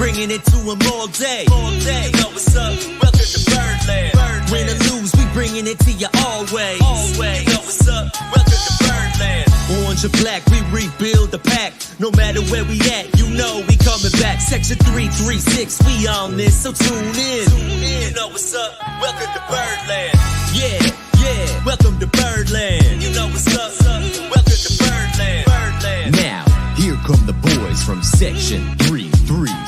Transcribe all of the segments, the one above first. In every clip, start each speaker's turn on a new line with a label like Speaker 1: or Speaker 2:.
Speaker 1: bringing it to them all day. You know what's up? Welcome to Birdland. Win or lose, we bringing it to you always. You know what's up? Welcome to Birdland. Orange or black, we rebuild the pack. No matter where we at, you know we coming back. Section 336, we on this, so tune in. You know what's up? Welcome to Birdland. Yeah, welcome to Birdland. You know what's up? Welcome to Birdland. Now, here come the boys from Section 336.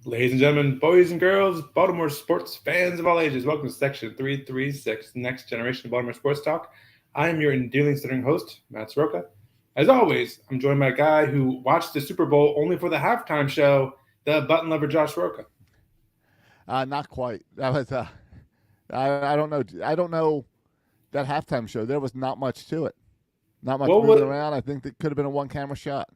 Speaker 2: Ladies and gentlemen, boys and girls, Baltimore sports fans of all ages, welcome to Section 336, Next Generation of Baltimore Sports Talk. I am your endearing, stuttering host, Matt Soroka. As always, I'm joined by a guy who watched the Super Bowl only for the halftime show, the button lover, Josh Soroka.
Speaker 3: Not quite. That was I don't know. I don't know that halftime show. There was not much to it. Not much moving around. I think it could have been a one-camera shot.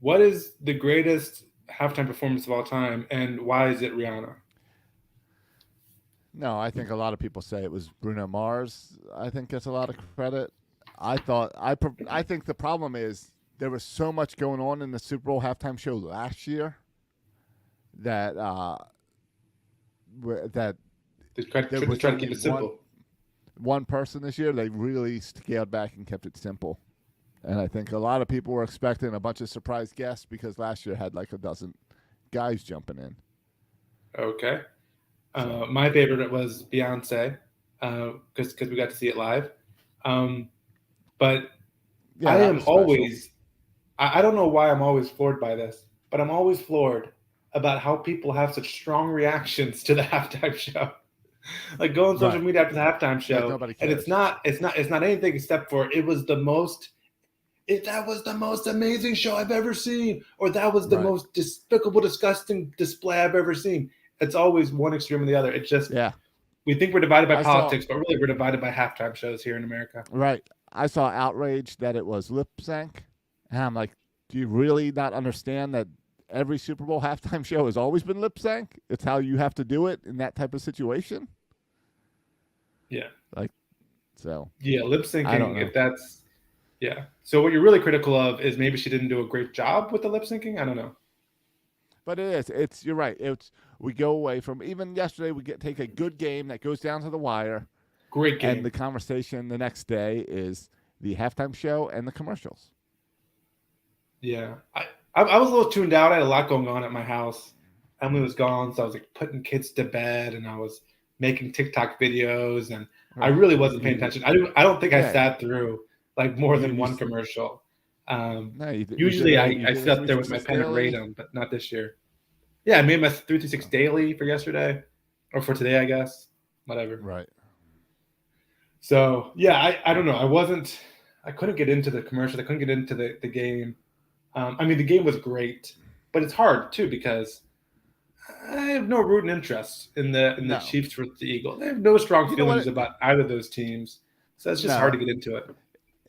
Speaker 2: What is the greatest halftime performance of all time, and why is it Rihanna?
Speaker 3: No, I think a lot of people say it was Bruno Mars. I think gets a lot of credit. I think the problem is there was so much going on in the Super Bowl halftime show last year that
Speaker 2: They tried to keep it simple.
Speaker 3: One person this year, they really scaled back and kept it simple. And I think a lot of people were expecting a bunch of surprise guests because last year had like a dozen guys jumping in.
Speaker 2: Okay. My favorite was Beyonce because we got to see it live. But yeah, I am always – I don't know why I'm always floored by this, but I'm always floored about how people have such strong reactions to the halftime show. Like go on social media after the halftime show, and it's not anything except for it was the most – that was the most amazing show I've ever seen, or that was the most despicable, disgusting display I've ever seen. It's always one extreme or the other. It's just we think we're divided by politics, but really we're divided by halftime shows here in America.
Speaker 3: Right. I saw outrage that it was lip sync, and I'm like, do you really not understand that every Super Bowl halftime show has always been lip sync? It's how you have to do it in that type of situation.
Speaker 2: Yeah.
Speaker 3: Like, so.
Speaker 2: Yeah, lip syncing. If that's. Yeah. So what you're really critical of is maybe she didn't do a great job with the lip syncing. I don't know.
Speaker 3: But it is. You're right. We go away from even yesterday. We take a good game that goes down to the wire.
Speaker 2: Great game.
Speaker 3: And the conversation the next day is the halftime show and the commercials.
Speaker 2: Yeah, I was a little tuned out. I had a lot going on at my house. Emily was gone, so I was like putting kids to bed, and I was making TikTok videos, and I really wasn't paying attention. I don't think I sat through like more than one commercial. Usually I sit up there with my pen and rate them, but not this year. Yeah, I made my 336 daily for yesterday, or for today, I guess. Whatever.
Speaker 3: Right.
Speaker 2: So, yeah, I don't know. I couldn't get into the commercials. I couldn't get into the game. I mean, the game was great, but it's hard, too, because I have no root and interest in the Chiefs versus the Eagles. I have no strong feelings about either of those teams. So it's just hard to get into it.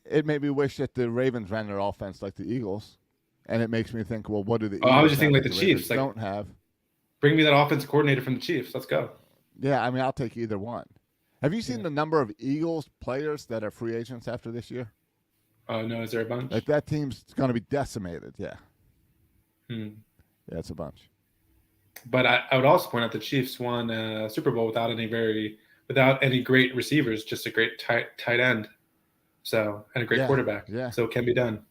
Speaker 3: It made me wish that the Ravens ran their offense like the Eagles, and it makes me think, well, what do the Eagles
Speaker 2: I was just thinking like the Chiefs
Speaker 3: don't have?
Speaker 2: Bring me that offensive coordinator from the Chiefs. Let's go.
Speaker 3: Yeah, I mean, I'll take either one. Have you seen the number of Eagles players that are free agents after this year?
Speaker 2: Oh, no. Is there a bunch?
Speaker 3: Like that team's going to be decimated, yeah. Yeah, it's a bunch.
Speaker 2: But I would also point out the Chiefs won a Super Bowl without any great receivers, just a great tight end. So, and a great quarterback. Yeah. So it can be done.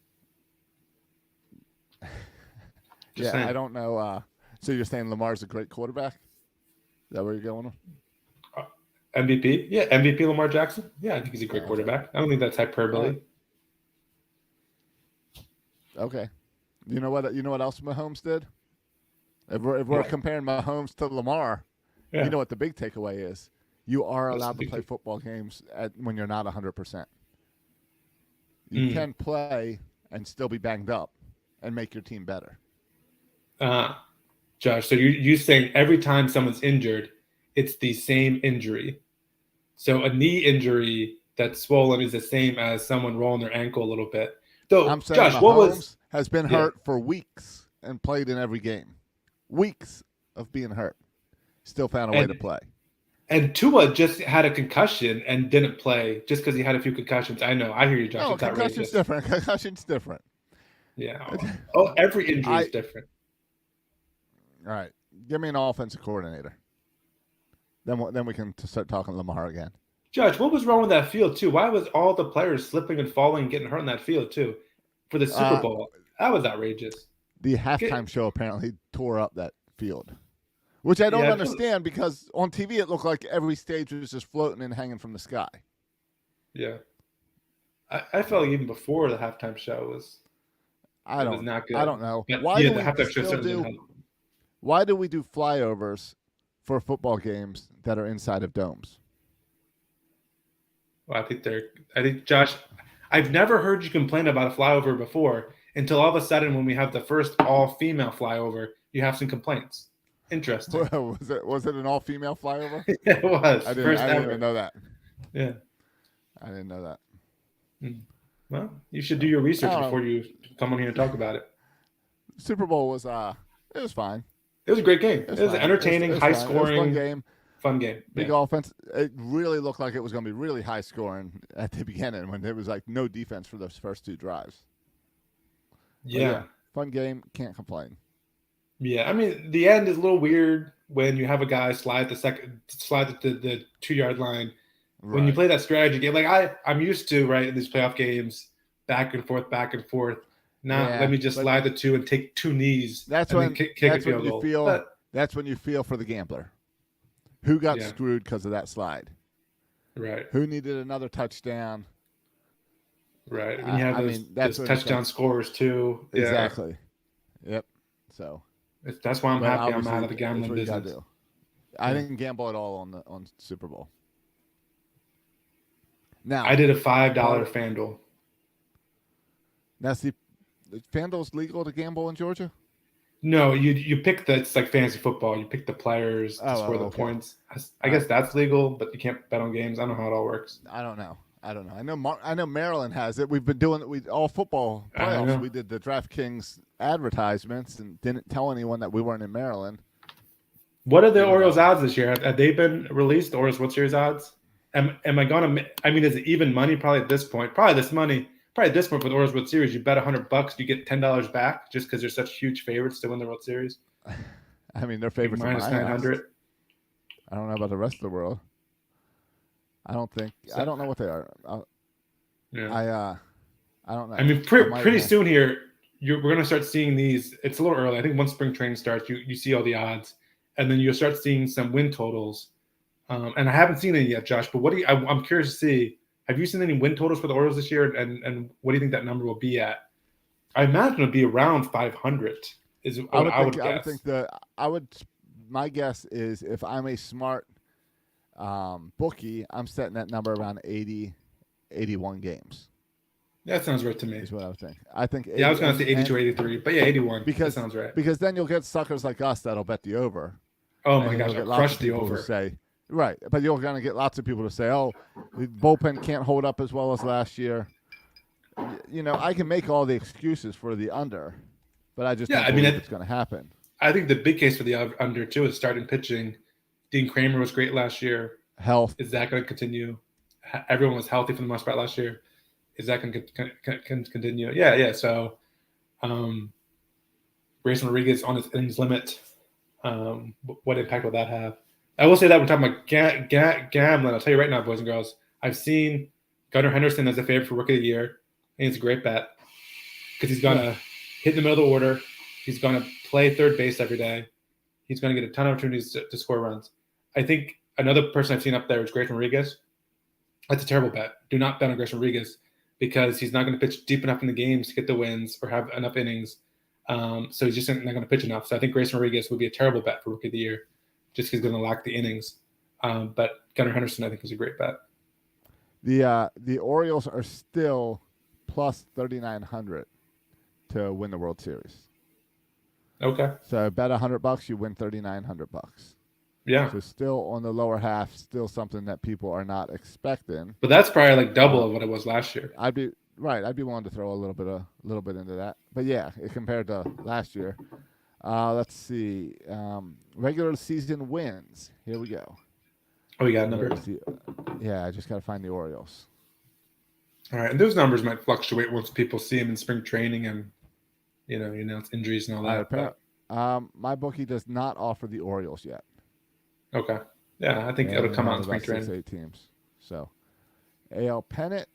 Speaker 3: Saying. I don't know. So you're saying Lamar's a great quarterback? Is that where you're going?
Speaker 2: MVP? Yeah, MVP Lamar Jackson. Yeah, I think he's a great quarterback. I don't think that's hyperbole.
Speaker 3: Okay. You know what else Mahomes did? If we're comparing Mahomes to Lamar, you know what the big takeaway is? You are allowed to play football games when you're not 100%. You can play and still be banged up and make your team better.
Speaker 2: Josh, so you're saying every time someone's injured, it's the same injury. So a knee injury that's swollen is the same as someone rolling their ankle a little bit. So,
Speaker 3: I'm saying
Speaker 2: Josh,
Speaker 3: Mahomes has been hurt for weeks and played in every game. Weeks of being hurt. Still found a way to play.
Speaker 2: And Tua just had a concussion and didn't play just because he had a few concussions. I know. I hear you, Josh.
Speaker 3: No,
Speaker 2: it's outrageous.
Speaker 3: concussion's different. Concussion's different.
Speaker 2: Yeah. Oh, every injury is different.
Speaker 3: All right. Give me an offensive coordinator. Then we can start talking Lamar again.
Speaker 2: Josh, what was wrong with that field, too? Why was all the players slipping and falling and getting hurt in that field, too, for the Super Bowl? That was outrageous.
Speaker 3: The halftime show apparently tore up that field, which I don't understand because on TV it looked like every stage was just floating and hanging from the sky.
Speaker 2: Yeah. I felt even before the halftime show was not good.
Speaker 3: I don't know.
Speaker 2: But,
Speaker 3: why do we do flyovers for football games that are inside of domes?
Speaker 2: Well, I think, Josh, I've never heard you complain about a flyover before until all of a sudden when we have the first all-female flyover, you have some complaints. Interesting.
Speaker 3: Was it an all-female flyover?
Speaker 2: Yeah, it was.
Speaker 3: I didn't even know that.
Speaker 2: Yeah.
Speaker 3: I didn't know that.
Speaker 2: Well, you should do your research before you come on here and talk about it.
Speaker 3: Super Bowl was it was fine.
Speaker 2: It was a great game. It was entertaining, high-scoring.
Speaker 3: Fun game.
Speaker 2: Fun game.
Speaker 3: Big offense. It really looked like it was going to be really high scoring at the beginning when there was like no defense for those first two drives.
Speaker 2: Yeah.
Speaker 3: Fun game. Can't complain.
Speaker 2: Yeah. I mean, the end is a little weird when you have a guy slide the 2-yard line. Right. When you play that strategy game, like I'm used to, right, in these playoff games, back and forth. Let me just slide the 2 and take 2 knees.
Speaker 3: That's when you feel. That's when you feel for the gambler. Who got screwed because of that slide?
Speaker 2: Right.
Speaker 3: Who needed another touchdown?
Speaker 2: Right. When you have those touchdown scores too.
Speaker 3: Exactly. Yeah. Yep. So
Speaker 2: that's why I'm happy I'm out of the gambling business.
Speaker 3: I didn't gamble at all on Super Bowl. Now
Speaker 2: I did a $5 FanDuel.
Speaker 3: Now see, FanDuel's legal to gamble in Georgia?
Speaker 2: No, you pick it's like fantasy football. You pick the players to score the points. I guess that's legal, but you can't bet on games. I don't know how it all works.
Speaker 3: I don't know. I know Maryland has it. We've been doing it. All football playoffs. We did the DraftKings advertisements and didn't tell anyone that we weren't in Maryland.
Speaker 2: What are the Orioles odds this year? Have they been released? Orioles World Series odds? Am I gonna? I mean, is it even money? Probably at this point. Probably at this point for the Orioles World Series, you bet $100, you get $10 back just because they're such huge favorites to win the World Series.
Speaker 3: I mean, they're favorites
Speaker 2: minus 900.
Speaker 3: I don't know about the rest of the world. I don't know what they are. I don't know.
Speaker 2: I mean, pretty soon here, we're going to start seeing these. It's a little early. I think once spring training starts, you see all the odds, and then you'll start seeing some win totals. And I haven't seen any yet, Josh. But I'm curious to see. Have you seen any win totals for the Orioles this year? And what do you think that number will be at? I imagine it'll be around 500. Is what I would guess.
Speaker 3: My guess is if I'm a smart bookie, I'm setting that number around 80, 81 games.
Speaker 2: That sounds right to me.
Speaker 3: Is what I was saying. I think.
Speaker 2: I was going to say 82 or 83, but yeah, 81. That sounds right.
Speaker 3: Because then you'll get suckers like us that'll bet the over.
Speaker 2: Oh my gosh, I'll crush the over.
Speaker 3: Right, but you're going to get lots of people to say, "Oh, the bullpen can't hold up as well as last year." You know, I can make all the excuses for the under, but I just don't believe it's going to happen.
Speaker 2: I think the big case for the under too is starting pitching. Dean Kramer was great last year.
Speaker 3: Health,
Speaker 2: is that going to continue? Everyone was healthy for the most part last year. Is that going to continue? Yeah. So, Grayson Rodriguez on his innings limit. What impact will that have? I will say that we're talking about gambling. I'll tell you right now, boys and girls, I've seen Gunnar Henderson as a favorite for Rookie of the Year. I think it's a great bet because he's going to hit in the middle of the order. He's going to play third base every day. He's going to get a ton of opportunities to score runs. I think another person I've seen up there is Grayson Rodriguez. That's a terrible bet. Do not bet on Grayson Rodriguez because he's not going to pitch deep enough in the games to get the wins or have enough innings. So he's just not going to pitch enough. So I think Grayson Rodriguez would be a terrible bet for Rookie of the Year. Just because he's going to lack the innings. But Gunnar Henderson, I think, is a great bet.
Speaker 3: The Orioles are still plus 3,900 to win the World Series.
Speaker 2: Okay.
Speaker 3: So bet $100, you win $3,900.
Speaker 2: Yeah.
Speaker 3: So still on the lower half, still something that people are not expecting.
Speaker 2: But that's probably like double of what it was last year.
Speaker 3: I'd be willing to throw a little bit into that. But yeah, compared to last year. Let's see. Regular season wins. Here we go.
Speaker 2: Oh, you got a number?
Speaker 3: Yeah, I just got to find the Orioles.
Speaker 2: All right, and those numbers might fluctuate once people see them in spring training and it's injuries and all that.
Speaker 3: My bookie does not offer the Orioles yet.
Speaker 2: Okay, yeah, I think it'll come out in spring training.
Speaker 3: 8 teams. So, AL pennant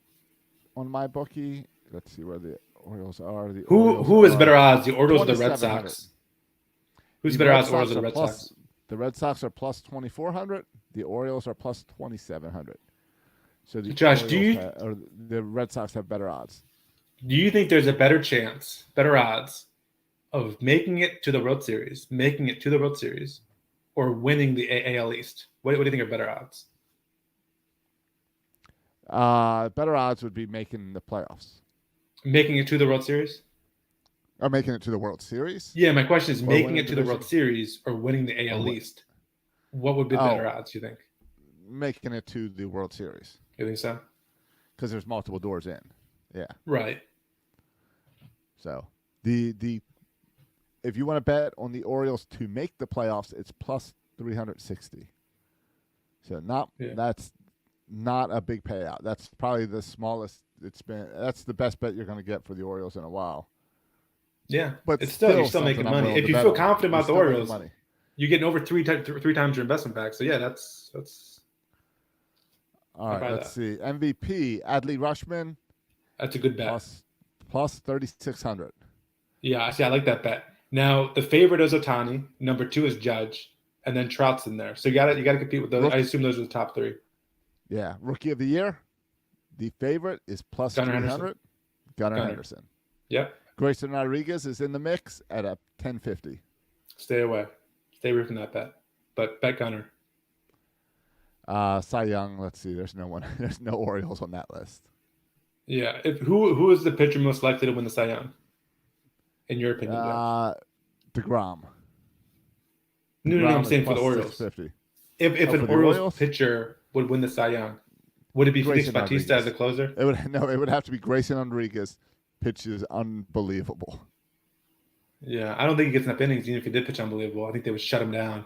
Speaker 3: on my bookie. Let's see where the Orioles are.
Speaker 2: Who has better odds, the Orioles or the Red Sox? Who's better odds, Orioles or the Red Sox?
Speaker 3: The Red Sox are plus 2,400. The Orioles are plus 2,700. So
Speaker 2: Josh,
Speaker 3: the Red Sox have better odds?
Speaker 2: Do you think there's a better odds of making it to the World Series, or winning the AL East? What do you think are better odds?
Speaker 3: Better odds would be making the playoffs.
Speaker 2: Making it to the World Series?
Speaker 3: Or making it to the World Series?
Speaker 2: Yeah, my question is making it to the World Series or winning the AL East. What would be better odds, you think?
Speaker 3: Making it to the World Series.
Speaker 2: You think so?
Speaker 3: Because there's multiple doors in. Yeah.
Speaker 2: Right.
Speaker 3: So if you want to bet on the Orioles to make the playoffs, it's plus 360. So that's not a big payout. That's probably the smallest it's been. That's the best bet you're going to get for the Orioles in a while.
Speaker 2: Yeah, but you're still making money. If you feel confident about the Orioles, you're getting over three times your investment back. So yeah, that's.
Speaker 3: All right, let's see. MVP Adley Rutschman.
Speaker 2: That's a good bet.
Speaker 3: Plus 3,600.
Speaker 2: Yeah, I like that bet. Now the favorite is Ohtani. Number 2 is Judge, and then Trout's in there. So you got to compete with those. I assume those are the top 3.
Speaker 3: Yeah, Rookie of the Year. The favorite is plus 300. Gunnar Henderson.
Speaker 2: Yep.
Speaker 3: Grayson Rodriguez is in the mix at a 1050.
Speaker 2: Stay away from that bet. But bet Gunnar.
Speaker 3: Cy Young. Let's see. There's no one. There's no Orioles on that list.
Speaker 2: Yeah. Who is the pitcher most likely to win the Cy Young? In your opinion,
Speaker 3: DeGrom.
Speaker 2: No, I'm saying for the Orioles. If an Orioles pitcher would win the Cy Young, would it be Felix Bautista as a closer?
Speaker 3: It would have to be Grayson Rodriguez. Pitches unbelievable.
Speaker 2: Yeah, I don't think he gets enough innings. Even if he did pitch unbelievable, I think they would shut him down.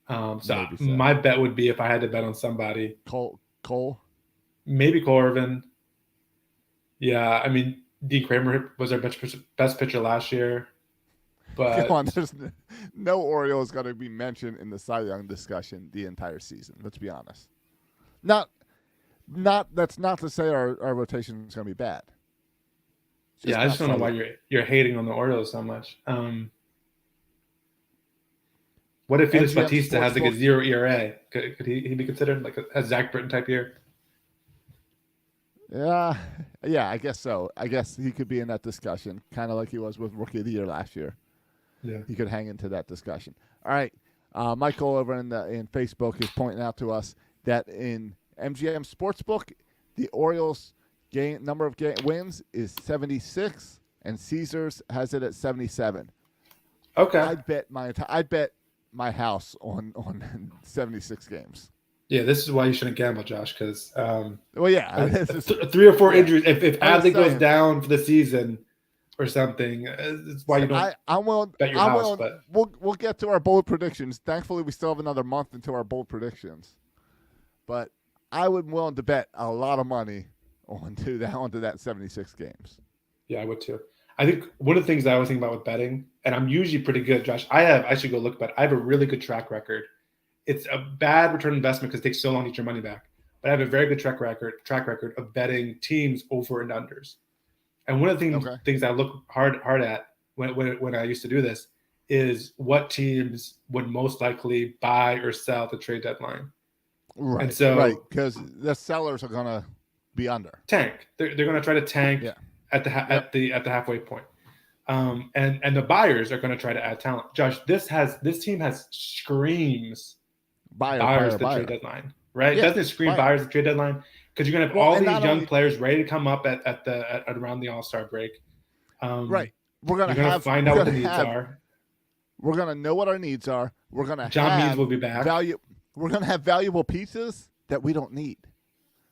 Speaker 2: So my bet would be, if I had to bet on somebody,
Speaker 3: Cole,
Speaker 2: maybe Corbin. Yeah, I mean, Dean Kramer was our best pitcher last year. But
Speaker 3: come on, there's no Orioles going to be mentioned in the Cy Young discussion the entire season. Let's be honest. That's not to say our rotation is going to be bad.
Speaker 2: I just don't know why you're hating on the Orioles so much. What if Felix Bautista has like a 0 ERA? Could he be considered like a Zach Britton type year?
Speaker 3: Yeah, I guess so. I guess he could be in that discussion, kind of like he was with Rookie of the Year last year.
Speaker 2: Yeah,
Speaker 3: he could hang into that discussion. All right, Michael over in Facebook is pointing out to us that in MGM Sportsbook, the Orioles number of wins is 76, and Caesars has it at 77.
Speaker 2: Okay,
Speaker 3: I'd bet my house on 76 games.
Speaker 2: Yeah, this is why you shouldn't gamble, Josh. Because
Speaker 3: 3
Speaker 2: or 4 injuries. If Adley goes down for the season or something, it's why you don't bet your house. But
Speaker 3: we'll get to our bold predictions. Thankfully, we still have another month until our bold predictions. But I would be willing to bet a lot of money onto that 76 games.
Speaker 2: Yeah, I would too. I think one of the things I always think about with betting, and I'm usually pretty good, Josh. I should go look, but I have a really good track record. It's a bad return investment because it takes so long to get your money back. But I have a very good track record of betting teams over and unders. And one of the things I look hard at when I used to do this is what teams would most likely buy or sell at the trade deadline.
Speaker 3: Right.
Speaker 2: And so,
Speaker 3: because the sellers are going to be under.
Speaker 2: Tank. They're going to try to tank at the halfway point. And the buyers are going to try to add talent. Josh, this team has screams buyers at the trade deadline, right?
Speaker 3: Yeah,
Speaker 2: doesn't it scream buyers at the trade deadline? Because you're going to have all these young players ready to come up at around the All-Star break.
Speaker 3: Right. We're going
Speaker 2: to find out what the needs are.
Speaker 3: We're going to know what our needs are. We're going to
Speaker 2: John Means will be back.
Speaker 3: We're going to have valuable pieces that we don't need.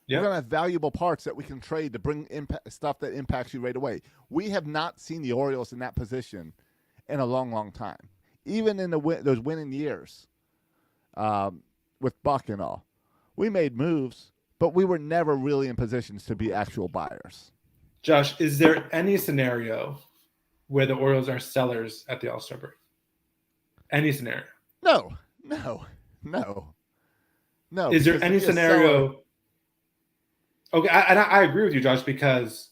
Speaker 3: Yep. We're going to have valuable parts that we can trade to bring stuff that impacts you right away. We have not seen the Orioles in that position in a long, long time. Even in those winning years with Buck and all. We made moves, but we were never really in positions to be actual buyers.
Speaker 2: Josh, is there any scenario where the Orioles are sellers at the All-Star break? Any scenario?
Speaker 3: No.
Speaker 2: Is there any scenario? Okay, I agree with you, Josh, because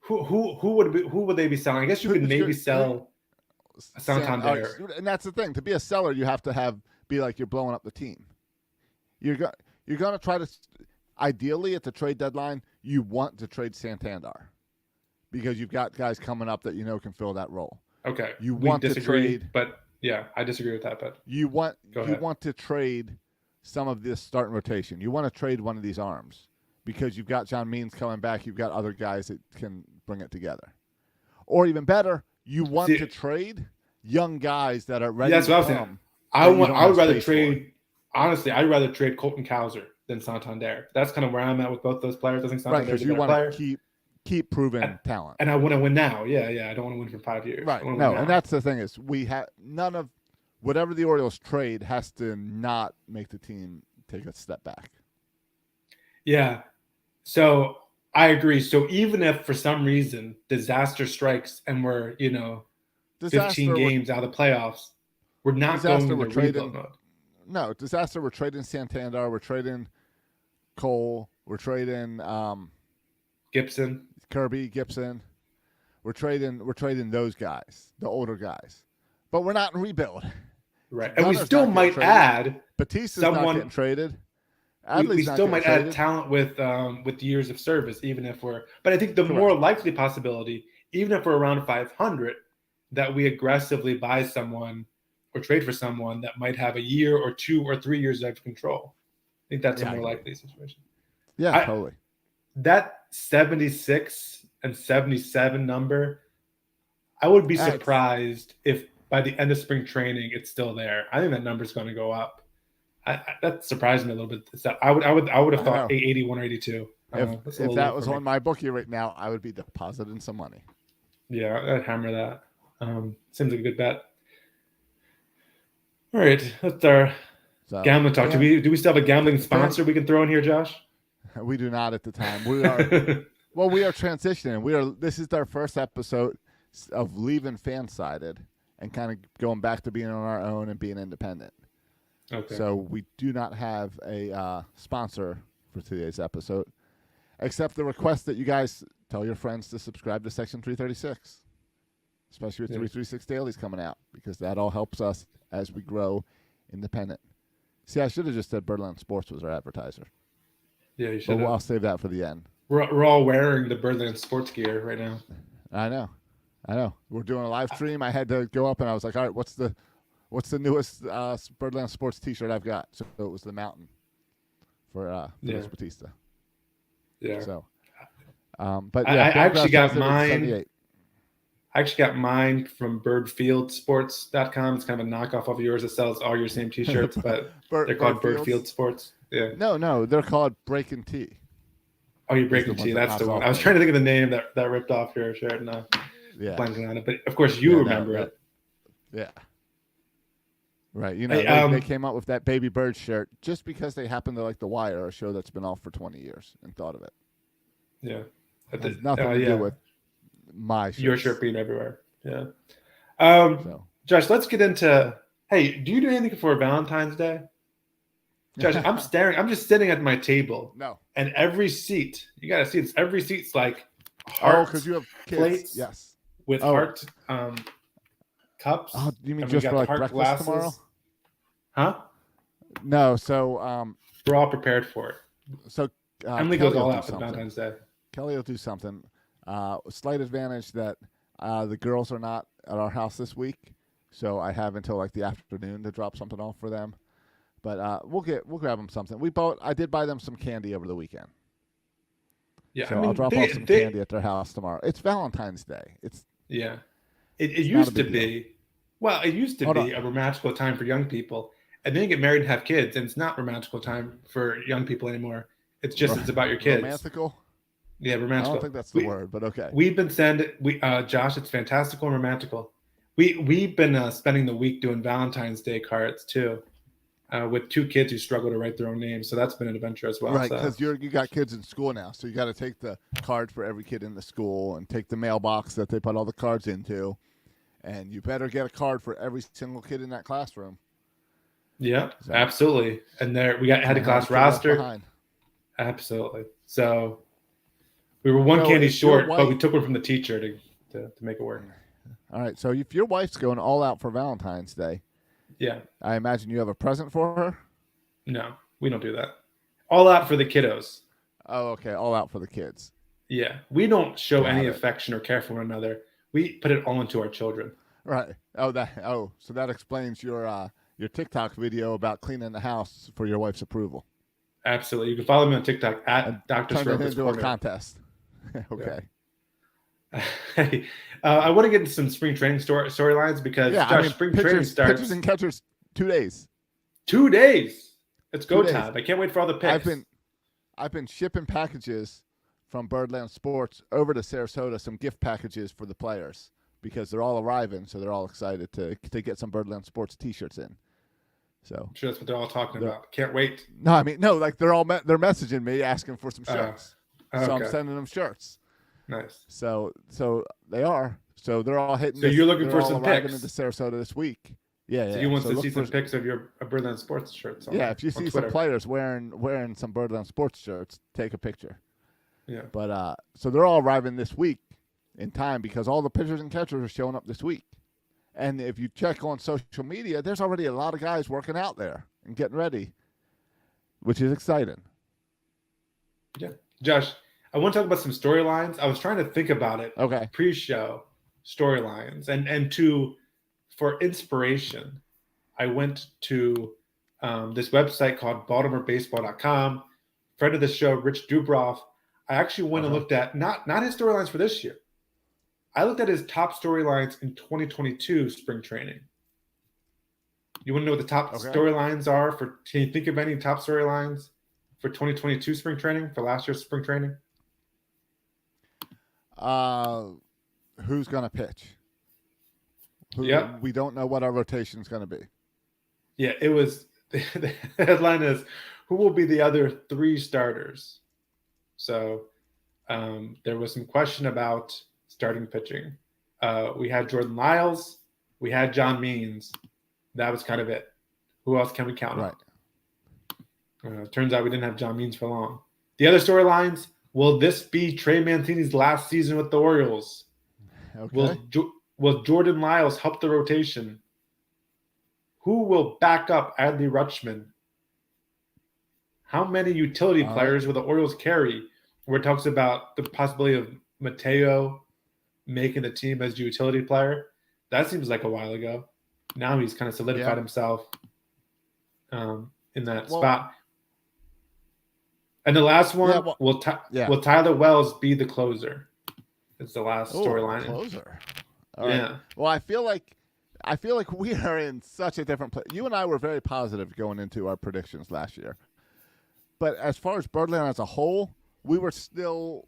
Speaker 2: who would they be selling? I guess you could maybe sell Santander.
Speaker 3: And that's the thing. To be a seller, you have to be like you're blowing up the team. You're going to try to, ideally at the trade deadline, you want to trade Santander because you've got guys coming up that you know can fill that role.
Speaker 2: Okay,
Speaker 3: you want to trade,
Speaker 2: but yeah, I disagree with that. But
Speaker 3: you want to trade some of this starting rotation. You want to trade one of these arms because you've got John Means coming back. You've got other guys that can bring it together. Or even better, you want to trade young guys that are ready.
Speaker 2: That's what I was saying. I would rather trade. Honestly, I'd rather trade Colton Cowser than Santander. That's kind of where I'm at with both those players. I think Santander is a better player.
Speaker 3: Because you want to keep proving talent.
Speaker 2: And I want to win now. Yeah. I don't want to win for 5 years.
Speaker 3: Right. No, and that's the thing is we have none of whatever the Orioles trade has to not make the team take a step back.
Speaker 2: Yeah. So I agree. So even if for some reason disaster strikes and we're 15 games out of the playoffs, we're not going to rebuild mode.
Speaker 3: No, disaster. We're trading Santander. We're trading Cole. We're trading
Speaker 2: Gibson.
Speaker 3: We're trading those guys, the older guys. But we're not in rebuild.
Speaker 2: Right. And we still might add
Speaker 3: Batista's not getting traded.
Speaker 2: We still might add talent with years of service, even if we're – but I think the more likely possibility, even if we're around 500, that we aggressively buy someone or trade for someone that might have a year or 2 or 3 years of control. I think that's a more likely situation.
Speaker 3: Yeah, totally.
Speaker 2: That 76 and 77 number, I would be surprised if by the end of spring training it's still there. I think that number is going to go up. That surprised me a little bit. I would have thought 81 or 82.
Speaker 3: If that was on my bookie right now, I would be depositing some money.
Speaker 2: Yeah, I'd hammer that. Seems like a good bet. All right, that's our gambling talk. Yeah. Do we still have a gambling sponsor we can throw in here, Josh?
Speaker 3: We do not at the time. We are we are transitioning. This is our first episode of leaving Fansided and kind of going back to being on our own and being independent.
Speaker 2: Okay.
Speaker 3: So we do not have a sponsor for today's episode, except the request that you guys tell your friends to subscribe to Section 336, especially with 336 Dailies coming out, because that all helps us as we grow independent. See, I should have just said Birdland Sports was our advertiser.
Speaker 2: Yeah, you should.
Speaker 3: But I'll save that for the end.
Speaker 2: We're all wearing the Birdland Sports gear right now.
Speaker 3: I know. We're doing a live stream. I had to go up and I was like, all right, what's the newest Birdland Sports T-shirt I've got? So it was the Mountain for Luis Batista.
Speaker 2: Yeah.
Speaker 3: So, but yeah,
Speaker 2: I actually got mine. I actually got mine from birdfieldsports.com. It's kind of a knockoff of yours that sells all your same T-shirts, but they're called Birdfield Sports. Yeah.
Speaker 3: No, they're called Breaking Tea.
Speaker 2: Oh, you're Breaking Tea. That's the one. I was trying to think of the name that ripped off your shirt, and blanking on it. But of course, you remember it.
Speaker 3: Yeah. Right. They came out with that Baby Bird shirt just because they happen to like The Wire, a show that's been off for 20 years, and thought of it.
Speaker 2: Yeah.
Speaker 3: It has nothing to do with my shirts.
Speaker 2: Your shirt being everywhere. Yeah. Josh, let's get into, hey, do you do anything for Valentine's Day? Josh, I'm just sitting at my table.
Speaker 3: No.
Speaker 2: And every seat, you got to see this, every seat's like heart
Speaker 3: because you have kids.
Speaker 2: Plates.
Speaker 3: Yes.
Speaker 2: With heart cups.
Speaker 3: Oh, you mean just for like breakfast glasses. Tomorrow?
Speaker 2: Huh?
Speaker 3: No, so
Speaker 2: we're all prepared for it.
Speaker 3: So
Speaker 2: Emily goes all out for Valentine's Day.
Speaker 3: Kelly will do something. Slight advantage that the girls are not at our house this week, so I have until like the afternoon to drop something off for them. But we'll grab them something. I did buy them some candy over the weekend.
Speaker 2: Yeah,
Speaker 3: so I'll drop off some candy at their house tomorrow. It's Valentine's Day.
Speaker 2: It used to be. Well, it used to be a romantical time for young people, and then you get married and have kids, and it's not romantical time for young people anymore. It's just it's about your kids.
Speaker 3: Romantical.
Speaker 2: Yeah, romantical.
Speaker 3: I don't think that's the word, but okay.
Speaker 2: We've been Josh, it's fantastical and romantical. We've been spending the week doing Valentine's Day cards too. with 2 kids who struggle to write their own names. So that's been an adventure as well.
Speaker 3: Right,
Speaker 2: so.
Speaker 3: because you got kids in school now, so you got to take the card for every kid in the school and take the mailbox that they put all the cards into, and you better get a card for every single kid in that classroom.
Speaker 2: Yeah, so, absolutely. And there we had a class roster. Absolutely. So we were one candy short, but we took one from the teacher to make it work.
Speaker 3: All right. So if your wife's going all out for Valentine's Day,
Speaker 2: yeah,
Speaker 3: I imagine you have a present for her?
Speaker 2: No, we don't do that. All out for the kiddos.
Speaker 3: Oh, okay. All out for the kids.
Speaker 2: Yeah. We don't show any affection or care for one another. We put it all into our children.
Speaker 3: Right. So that explains your TikTok video about cleaning the house for your wife's approval.
Speaker 2: Absolutely. You can follow me on TikTok at Dr. Stroker's Corner.
Speaker 3: A contest. Okay.
Speaker 2: Yeah. Hey, I want to get into some spring training storylines because spring training starts.
Speaker 3: Pitchers and catchers, 2 days.
Speaker 2: 2 days. It's go time. I can't wait for all the picks.
Speaker 3: I've been shipping packages from Birdland Sports over to Sarasota, some gift packages for the players because they're all arriving, so they're all excited to get some Birdland Sports T-shirts in. So
Speaker 2: I'm sure that's what they're all talking about. Can't wait.
Speaker 3: No, like they're messaging me asking for some shirts. So I'm sending them shirts.
Speaker 2: Nice.
Speaker 3: So they are. So they're all hitting.
Speaker 2: So you're looking for some picks
Speaker 3: into Sarasota this week. Yeah.
Speaker 2: So you want to see some pics of your Birdland Sports shirts?
Speaker 3: If you see some players wearing some Birdland Sports shirts, take a picture.
Speaker 2: Yeah.
Speaker 3: But so they're all arriving this week in time because all the pitchers and catchers are showing up this week. And if you check on social media, there's already a lot of guys working out there and getting ready, which is exciting.
Speaker 2: Yeah. Josh, I want to talk about some storylines. I was trying to think about it.
Speaker 3: Okay.
Speaker 2: Pre-show storylines. And for inspiration, I went to this website called BaltimoreBaseball.com. Friend of the show, Rich Dubroff. I actually went and looked at not his storylines for this year. I looked at his top storylines in 2022 spring training. You want to know what the top storylines are can you think of any top storylines for 2022 spring training, for last year's spring training?
Speaker 3: Who's going to pitch? We don't know what our rotation is going to be.
Speaker 2: Yeah, it was the headline is who will be the other 3 starters. So there was some question about starting pitching. We had Jordan Lyles. We had John Means. That was kind of it. Who else can we count on? Turns out we didn't have John Means for long. The other storylines, will this be Trey Mancini's last season with the Orioles?
Speaker 3: Okay.
Speaker 2: Will Jordan Lyles help the rotation? Who will back up Adley Rutschman? How many utility players will the Orioles carry? Where it talks about the possibility of Mateo making the team as a utility player. That seems like a while ago. Now he's kind of solidified himself in that spot. And the last one, will Tyler Wells be the closer? It's the last storyline.
Speaker 3: Closer. All right. Well, I feel like we are in such a different place. You and I were very positive going into our predictions last year. But as far as Birdland as a whole, we were still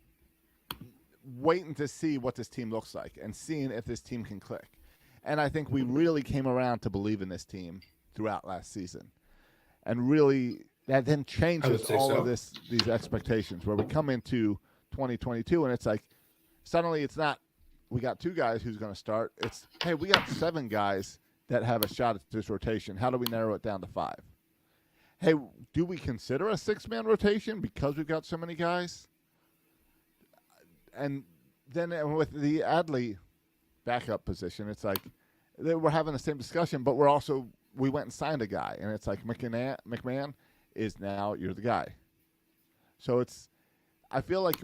Speaker 3: waiting to see what this team looks like and seeing if this team can click. And I think we really came around to believe in this team throughout last season. And really, that then changes all of these expectations where we come into 2022 and it's like, suddenly it's not, we got 2 guys who's going to start. It's, hey, we got 7 guys that have a shot at this rotation. How do we narrow it down to 5? Hey, do we consider a 6-man rotation because we've got so many guys? And then with the Adley backup position, it's like we're having the same discussion, but we went and signed a guy, and it's like McMahon is now you're the guy. So I feel like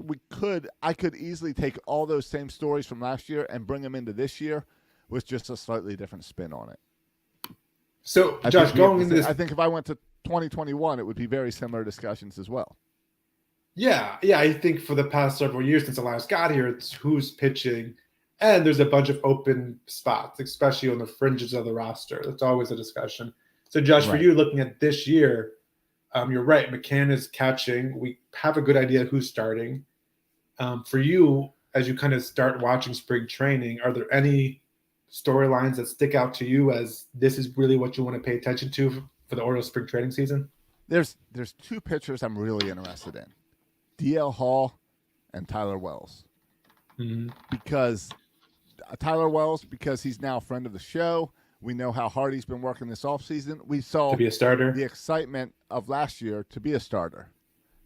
Speaker 3: I could easily take all those same stories from last year and bring them into this year with just a slightly different spin on it.
Speaker 2: So, Josh, going into this,
Speaker 3: I think if I went to 2021, it would be very similar discussions as well.
Speaker 2: Yeah. I think for the past several years since Elias got here, it's who's pitching, and there's a bunch of open spots, especially on the fringes of the roster. That's always a discussion. So, Josh, for you looking at this year, you're right. McCann is catching. We have a good idea who's starting. For you, as you kind of start watching spring training, are there any storylines that stick out to you as this is really what you want to pay attention to for the Orioles spring training season?
Speaker 3: There's two pitchers I'm really interested in: DL Hall and Tyler Wells.
Speaker 2: Mm-hmm.
Speaker 3: Because Tyler Wells, because he's now a friend of the show. We know how hard he's been working this offseason. We saw
Speaker 2: To be a starter,
Speaker 3: the excitement of last year to be a starter,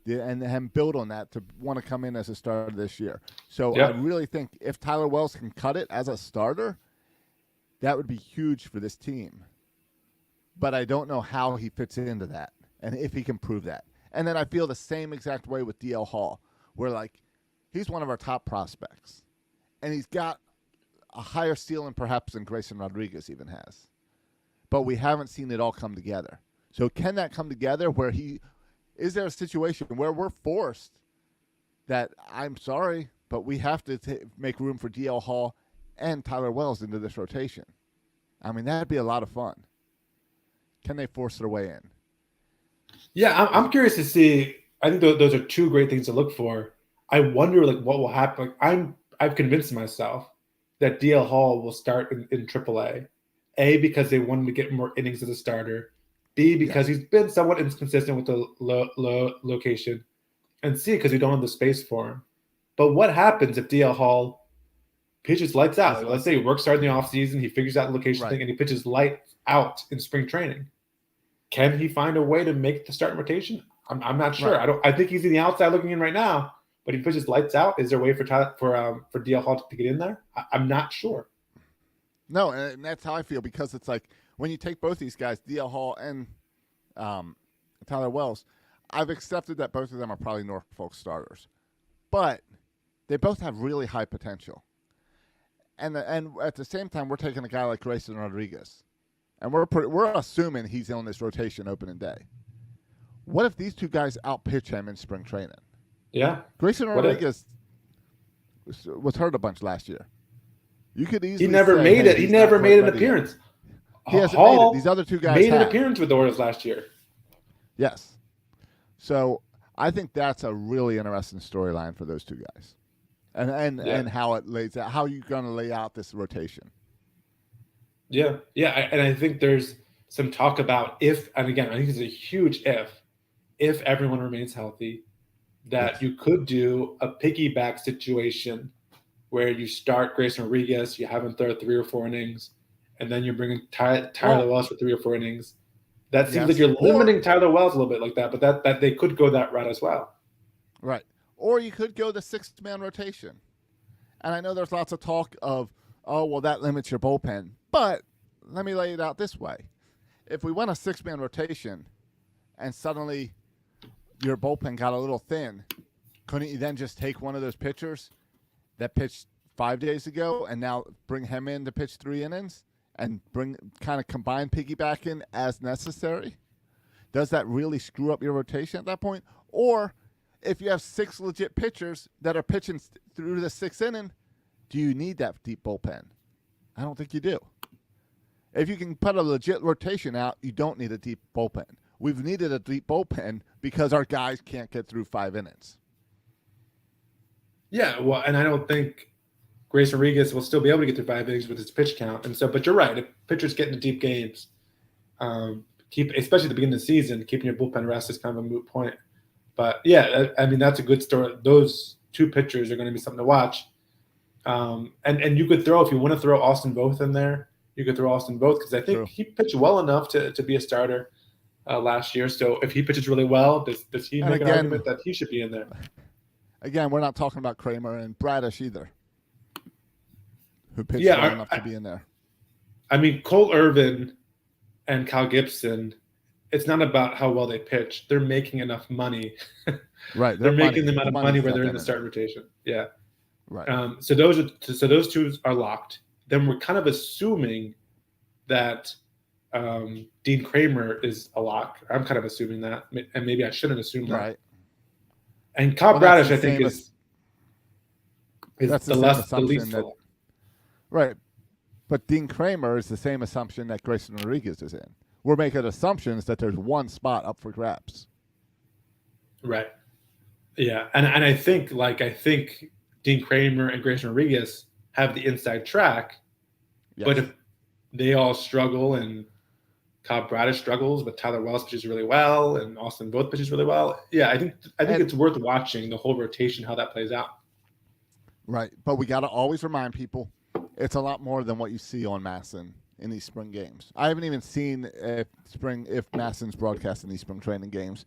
Speaker 3: and him build on that to want to come in as a starter this year. So I really think if Tyler Wells can cut it as a starter, that would be huge for this team. But I don't know how he fits into that and if he can prove that. And then I feel the same exact way with DL Hall, where like he's one of our top prospects, and he's got a higher ceiling perhaps than Grayson Rodriguez even has. But we haven't seen it all come together. So can that come together where is there a situation where we're forced that, I'm sorry, but we have to make room for DL Hall and Tyler Wells into this rotation? I mean, that'd be a lot of fun. Can they force their way in?
Speaker 2: Yeah, I'm curious to see. I think those are two great things to look for. I wonder like what will happen. Like I've convinced myself that DL Hall will start in AAA. A, because they wanted to get more innings as a starter. B, because he's been somewhat inconsistent with the low location. And C, because we don't have the space for him. But what happens if DL Hall pitches lights out? Let's say he works hard in the offseason, he figures out the location thing, and he pitches lights out in spring training. Can he find a way to make the starting rotation? I'm not sure. Right. I think he's in the outside looking in right now. But if he pushes lights out, is there a way for DL Hall to get in there? I'm not sure.
Speaker 3: No, and that's how I feel, because it's like when you take both these guys, DL Hall and Tyler Wells, I've accepted that both of them are probably Norfolk starters. But they both have really high potential. And at the same time, we're taking a guy like Grayson Rodriguez. And we're assuming he's on this rotation opening day. What if these two guys outpitch him in spring training?
Speaker 2: Yeah.
Speaker 3: Grayson Rodriguez was hurt a bunch last year. You could easily
Speaker 2: He never made it. He never made an appearance.
Speaker 3: He hasn't made it. These other two guys
Speaker 2: made an appearance with the Orioles last year.
Speaker 3: Yes. So I think that's a really interesting storyline for those two guys. And how it lays out, how you're going to lay out this rotation.
Speaker 2: Yeah. Yeah. And I think there's some talk about if, and again, I think it's a huge if everyone remains healthy, that you could do a piggyback situation where you start Grayson Rodriguez, you have him throw 3 or 4 innings, and then you bring in Tyler Wells for 3 or 4 innings. That seems like you're limiting Tyler Wells a little bit like that, but that they could go that route as well.
Speaker 3: Right. Or you could go the 6-man rotation. And I know there's lots of talk of, oh, well, that limits your bullpen. But let me lay it out this way. If we went a 6-man rotation and suddenly your bullpen got a little thin, couldn't you then just take one of those pitchers that pitched 5 days ago and now bring him in to pitch 3 innings and kind of combine piggyback in as necessary? Does that really screw up your rotation at that point? Or if you have 6 legit pitchers that are pitching through the 6th inning, do you need that deep bullpen? I don't think you do. If you can put a legit rotation out, you don't need a deep bullpen. We've needed a deep bullpen because our guys can't get through 5 innings.
Speaker 2: Yeah, well, and I don't think Grayson Rodriguez will still be able to get through 5 innings with his pitch count. And so, but you're right. If pitchers get into deep games, especially at the beginning of the season, keeping your bullpen rest is kind of a moot point. But yeah, I mean, that's a good story. Those 2 pitchers are going to be something to watch. And you could throw, if you want to throw Austin Voth in there, you could throw Austin Voth because I think he pitched well enough to be a starter last year. So if he pitches really well, does he make an argument that he should be in there?
Speaker 3: Again, we're not talking about Kramer and Bradish either, who pitched well enough to be in there.
Speaker 2: I mean, Cole Irvin and Kyle Gibson, it's not about how well they pitch. They're making enough money.
Speaker 3: Right.
Speaker 2: They're making the amount of money where they're in the start rotation. Yeah.
Speaker 3: Right.
Speaker 2: So those 2 are locked. Then we're kind of assuming that Dean Kramer is a lock. I'm kind of assuming that, and maybe I shouldn't assume that.
Speaker 3: Right.
Speaker 2: And Kyle Bradish, I think, is the least.
Speaker 3: Right. But Dean Kramer is the same assumption that Grayson Rodriguez is in. We're making assumptions that there's one spot up for grabs.
Speaker 2: Right. Yeah, and I think Dean Kramer and Grayson Rodriguez have the inside track, but if they all struggle and Kyle Bradish struggles, but Tyler Wells pitches really well, and Austin both pitches really well. Yeah, I think it's worth watching the whole rotation, how that plays out.
Speaker 3: Right, but we got to always remind people it's a lot more than what you see on MASN in these spring games. I haven't even seen if MASN's broadcasting these spring training games.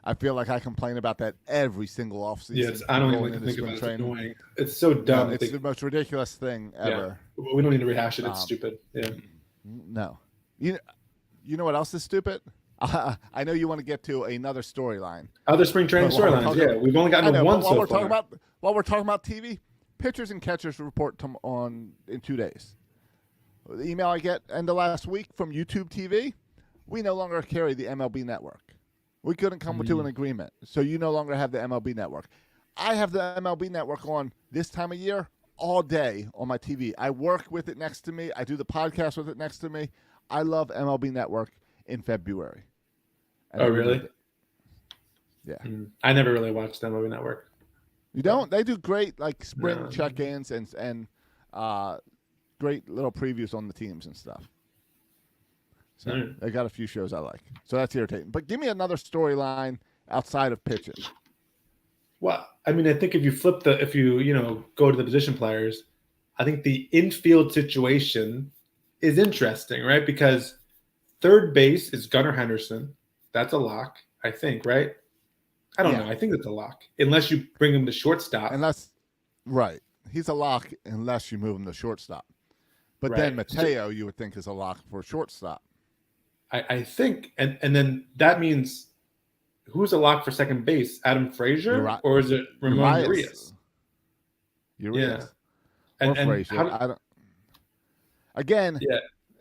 Speaker 3: I feel like I complain about that every single offseason.
Speaker 2: Yes, I don't even think about it. It's annoying. It's so dumb.
Speaker 3: No, it's the most ridiculous thing ever.
Speaker 2: Yeah. We don't need to rehash it. It's stupid. Yeah.
Speaker 3: No. You know what else is stupid? I know you want to get to another storyline.
Speaker 2: Other spring training storylines. Yeah, we've only gotten to one so far.
Speaker 3: While we're talking about TV, pitchers and catchers report in 2 days. The email I get end of last week from YouTube TV, we no longer carry the MLB network. We couldn't come to an agreement, so you no longer have the MLB network. I have the MLB network on this time of year all day on my TV. I work with it next to me. I do the podcast with it next to me. I love MLB network in February.
Speaker 2: Oh, really?
Speaker 3: Yeah.
Speaker 2: I never really watched the MLB network.
Speaker 3: You don't? They do great like spring check-ins and great little previews on the teams and stuff. So they got a few shows I like. So that's irritating. But give me another storyline outside of pitching.
Speaker 2: Well, I mean, I think if you go to the position players, I think the infield situation is interesting, right? Because third base is Gunnar Henderson. That's a lock, I think, right? I don't know. I think it's a lock. Unless you bring him to shortstop.
Speaker 3: Right. He's a lock unless you move him to shortstop. But then Mateo, you would think, is a lock for shortstop.
Speaker 2: I think, and then that means who's a lock for second base? Adam Frazier, or is it Ramon Urias?
Speaker 3: Yeah, or Frazier.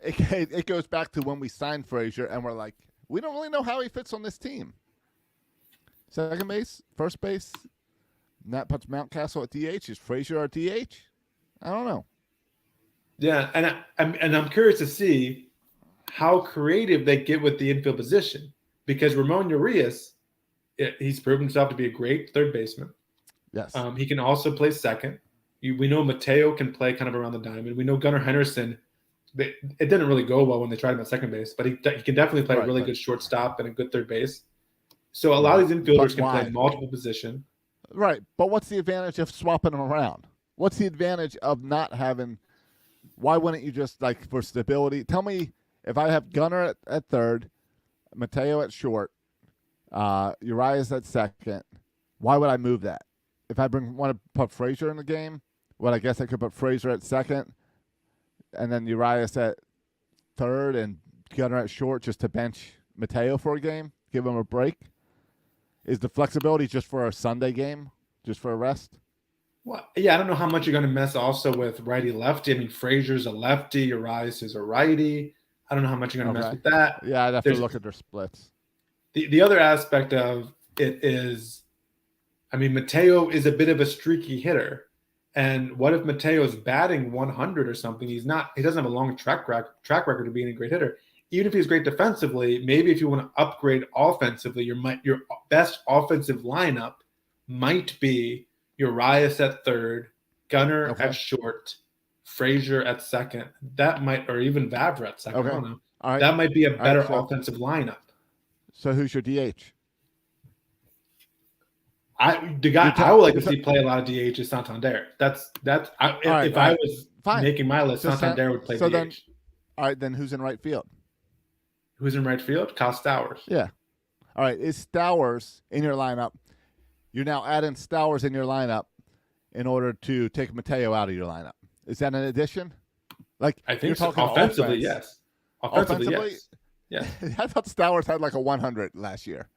Speaker 3: It goes back to when we signed Frazier, and we're like, we don't really know how he fits on this team. Second base, first base, and that puts Mountcastle at DH. Is Frazier our DH? I don't know.
Speaker 2: Yeah, and I'm curious to see how creative they get with the infield position, because Ramon Urias, he's proven himself to be a great third baseman.
Speaker 3: Yes.
Speaker 2: He can also play second. We know Mateo can play kind of around the diamond. We know Gunnar Henderson. It didn't really go well when they tried him at second base, but he can definitely play a really good shortstop and a good third base. So a lot of these infielders can play multiple positions.
Speaker 3: Right, but what's the advantage of swapping them around? What's the advantage of not having – why wouldn't you just, like, for stability? Tell me – if I have Gunnar at third, Mateo at short, Urias at second, why would I move that? If I want to put Frazier in the game, I guess I could put Frazier at second, and then Urias at third and Gunnar at short just to bench Mateo for a game, give him a break. Is the flexibility just for a Sunday game, just for a rest?
Speaker 2: Well, yeah, I don't know how much you're going to mess also with righty-lefty. I mean, Frazier's a lefty, Urias is a righty. I don't know how much you're going to mess with that.
Speaker 3: Yeah, I'd have to look at their splits.
Speaker 2: The other aspect of it is, I mean, Mateo is a bit of a streaky hitter. And what if Mateo's batting 100 or something? He doesn't have a long track record of being a great hitter. Even if he's great defensively, maybe if you want to upgrade offensively, your best offensive lineup might be Urias at third, Gunnar at short, Frazier at second. That might, or even Vavra at second. I don't know.
Speaker 3: All right.
Speaker 2: That might be a better offensive lineup.
Speaker 3: So who's your DH?
Speaker 2: I would like to see play a lot of DH is Santander. If I was making my list, Santander would play DH.
Speaker 3: Then, all right, then who's in right field?
Speaker 2: Who's in right field? Kyle Stowers.
Speaker 3: Yeah. All right, is Stowers in your lineup? You're now adding Stowers in your lineup in order to take Mateo out of your lineup. Is that an addition? Like
Speaker 2: I think so. Offensively, yes. Offensively, yes. Yeah.
Speaker 3: I thought Stowers had like a 100 last year,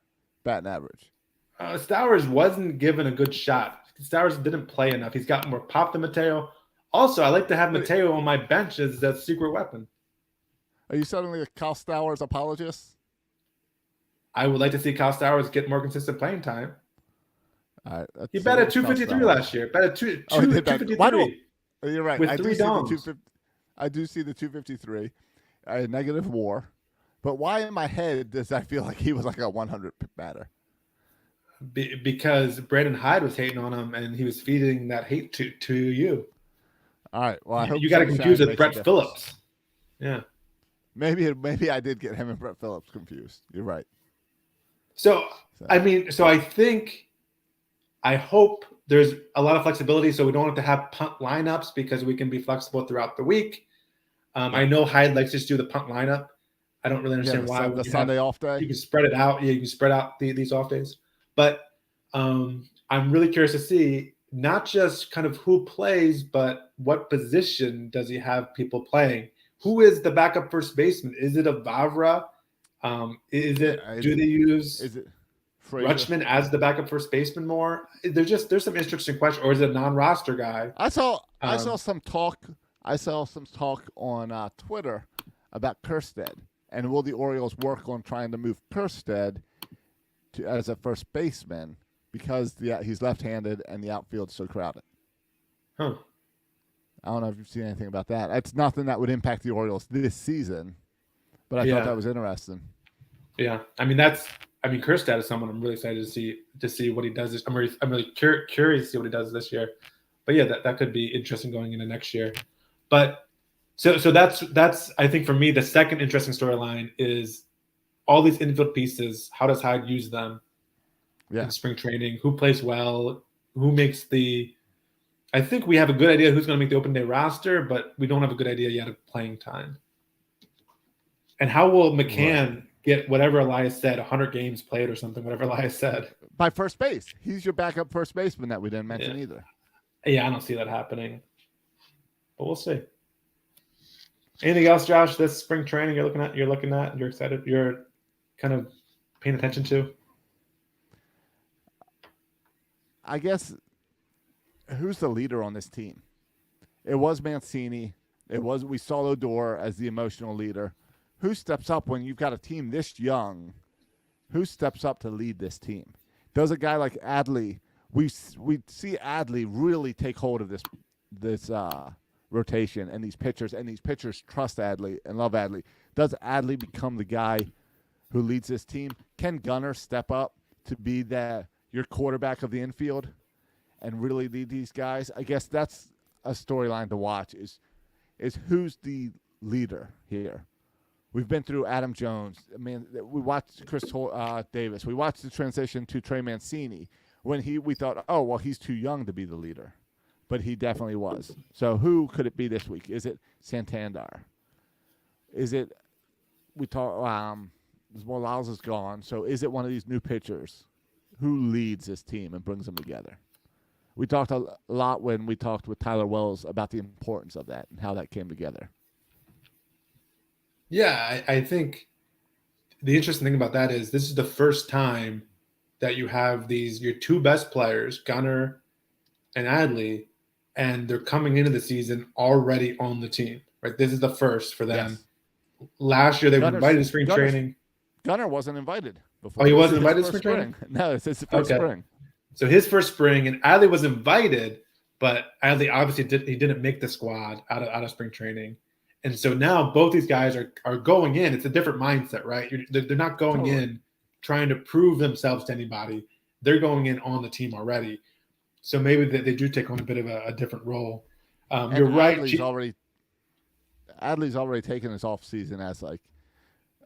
Speaker 3: batting average.
Speaker 2: Stowers wasn't given a good shot. Stowers didn't play enough. He's got more pop than Mateo. Also, I like to have Mateo on my bench as that secret weapon.
Speaker 3: Are you suddenly a Kyle Stowers apologist?
Speaker 2: I would like to see Kyle Stowers get more consistent playing time. He batted 253 last year. Batted 253.
Speaker 3: You're right.
Speaker 2: With 3 doms.
Speaker 3: I do see the 253, negative WAR. But why in my head does I feel like he was like a 100 batter?
Speaker 2: Because Brandon Hyde was hating on him, and he was feeding that hate to you.
Speaker 3: All right. Well, I hope
Speaker 2: you got to confuse with Brett Phillips. Yeah.
Speaker 3: Maybe I did get him and Brett Phillips confused. You're right.
Speaker 2: So I hope there's a lot of flexibility, so we don't have to have punt lineups because we can be flexible throughout the week. I know Hyde likes to just do the punt lineup. I don't really understand why.
Speaker 3: The Sunday off day.
Speaker 2: You can spread it out. Yeah, you can spread out these off days. But I'm really curious to see not just kind of who plays, but what position does he have people playing? Who is the backup first baseman? Is it a Vavra? Do they use Rutschman as the backup first baseman more? There's some interesting questions. Or is it a non-roster guy?
Speaker 3: I saw some talk. I saw some talk on Twitter about Kjerstad, and will the Orioles work on trying to move Kjerstad as a first baseman because he's left-handed and the outfield's so crowded.
Speaker 2: Huh.
Speaker 3: I don't know if you've seen anything about that. It's nothing that would impact the Orioles this season, but I thought that was interesting.
Speaker 2: Yeah, Kjerstad is someone I'm really excited to see what he does. I'm really curious to see what he does this year. But yeah, that could be interesting going into next year. But so that's I think for me the second interesting storyline is all these infield pieces. How does Hyde use them in spring training? Who plays well? Who makes the? I think we have a good idea who's going to make the open day roster, but we don't have a good idea yet of playing time. And how will McCann get whatever Elias said, 100 games played or something, whatever Elias said?
Speaker 3: By first base. He's your backup first baseman that we didn't mention either.
Speaker 2: Yeah, I don't see that happening. But we'll see. Anything else, Josh, this spring training you're looking at, you're excited, you're kind of paying attention to?
Speaker 3: I guess who's the leader on this team? It was Mancini. We saw Odor as the emotional leader. Who steps up when you've got a team this young? Who steps up to lead this team? Does a guy like Adley? We see Adley really take hold of this rotation and these pitchers trust Adley and love Adley. Does Adley become the guy who leads this team? Can Gunnar step up to be your quarterback of the infield and really lead these guys? I guess that's a storyline to watch is who's the leader here. We've been through Adam Jones. I mean, we watched Chris Davis. We watched the transition to Trey Mancini when we thought, oh, well, he's too young to be the leader. But he definitely was. So who could it be this week? Is it Santander? Is it Morales is gone. So is it one of these new pitchers who leads this team and brings them together? We talked a lot when we talked with Tyler Wells about the importance of that and how that came together.
Speaker 2: Yeah, I think the interesting thing about that is this is the first time that you have your two best players, Gunnar and Adley, and they're coming into the season already on the team, right? This is the first for them. Yes. Last year they were invited to spring training.
Speaker 3: Gunnar wasn't invited before.
Speaker 2: Oh, he wasn't invited to spring training?
Speaker 3: No, it's his first spring.
Speaker 2: So his first spring, and Adley was invited, but Adley obviously didn't make the squad out of spring training. And so now both these guys are going in. It's a different mindset, right? They're not going in trying to prove themselves to anybody. They're going in on the team already. So maybe they do take on a bit of a different role. You're right.
Speaker 3: Adley's already taken his off season as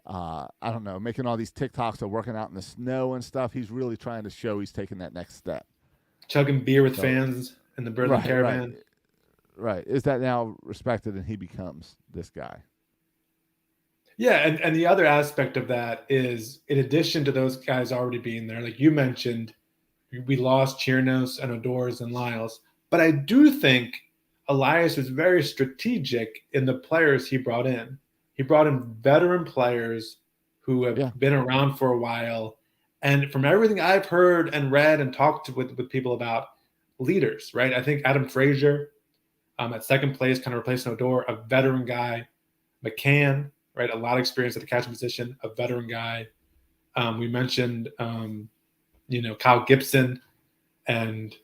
Speaker 3: I don't know, making all these TikToks of working out in the snow and stuff. He's really trying to show he's taking that next step.
Speaker 2: Chugging beer with fans in the Berlin Caravan.
Speaker 3: Right. Is that now respected and he becomes this guy?
Speaker 2: Yeah, and the other aspect of that is, in addition to those guys already being there, like you mentioned, we lost Chirinos and Odors and Lyles. But I do think Elias was very strategic in the players he brought in. He brought in veteran players who have been around for a while. And from everything I've heard and read and talked with people about, leaders, right? I think Adam Frazier at second place, kind of replacing Odor, a veteran guy. McCann, right? A lot of experience at the catching position, a veteran guy. We mentioned, Kyle Gibson and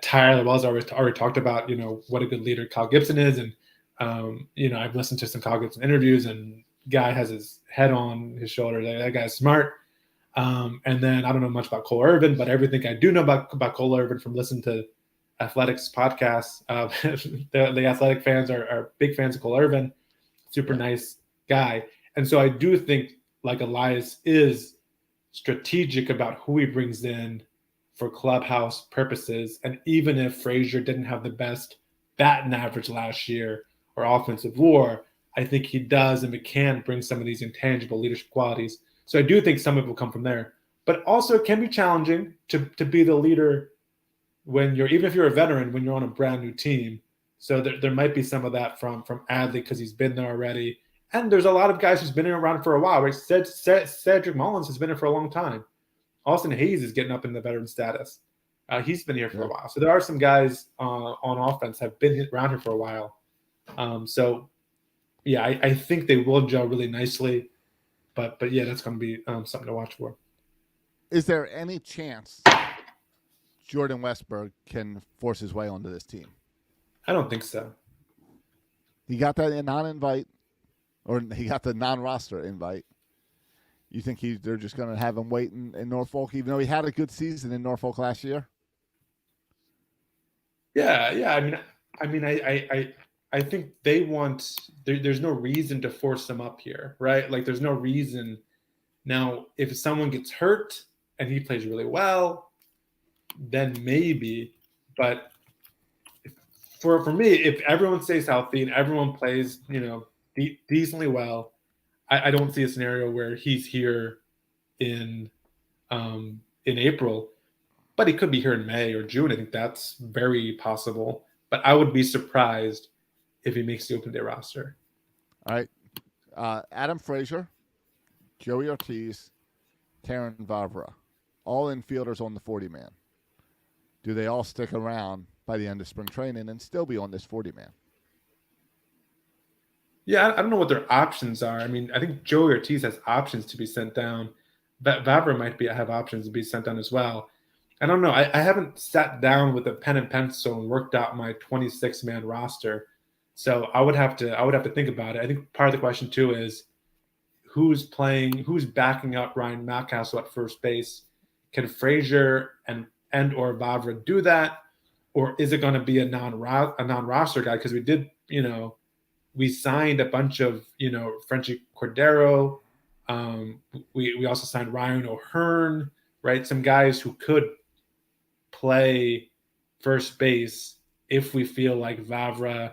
Speaker 2: Tyler Wells already talked about, what a good leader Kyle Gibson is. And, I've listened to some Kyle Gibson interviews, and guy has his head on his shoulder. That guy's smart. And then I don't know much about Cole Irvin, but everything I do know about Cole Irvin from listening to Athletics podcasts, the Athletic fans are big fans of Cole Irvin. Super nice guy. And so I do think like Elias is strategic about who he brings in for clubhouse purposes. And even if Frazier didn't have the best batting average last year or offensive WAR, I think he does, and McCann brings some of these intangible leadership qualities. So I do think some of it will come from there. But also it can be challenging to be the leader when you're, even if you're a veteran, when you're on a brand new team. So there might be some of that from Adley because he's been there already. And there's a lot of guys who's been around for a while, right? Cedric Mullins has been here for a long time. Austin Hayes is getting up in the veteran status. He's been here for a while. So there are some guys on offense have been around here for a while. So, yeah, I think they will gel really nicely. But yeah, that's going to be something to watch for.
Speaker 3: Is there any chance Jordan Westburg can force his way onto this team?
Speaker 2: I don't think so.
Speaker 3: He got that non-invite, or he got the non-roster invite. You think they're just going to have him wait in Norfolk, even though he had a good season in Norfolk last year?
Speaker 2: Yeah. I think they want. There's no reason to force him up here, right? Like, there's no reason. Now, if someone gets hurt and he plays really well, then maybe. But for me, if everyone stays healthy and everyone plays, decently well, I don't see a scenario where he's here in April, but he could be here in May or June. I think that's very possible. But I would be surprised if he makes the open day roster.
Speaker 3: All right, Adam Frazier, Joey Ortiz, Terrin Vavra, all infielders on the 40-man. Do they all stick around by the end of spring training and still be on this 40-man?
Speaker 2: Yeah, I don't know what their options are. I mean, I think Joey Ortiz has options to be sent down. Vavra might have options to be sent down as well. I don't know. I haven't sat down with a pen and pencil and worked out my 26-man roster. So I would have to think about it. I think part of the question too is who's backing up Ryan Mountcastle at first base. Can Frazier and or Vavra do that? Or is it going to be a non-roster guy? Because we did, we signed a bunch of, Frenchie Cordero. We also signed Ryan O'Hearn, right? Some guys who could play first base if we feel like Vavra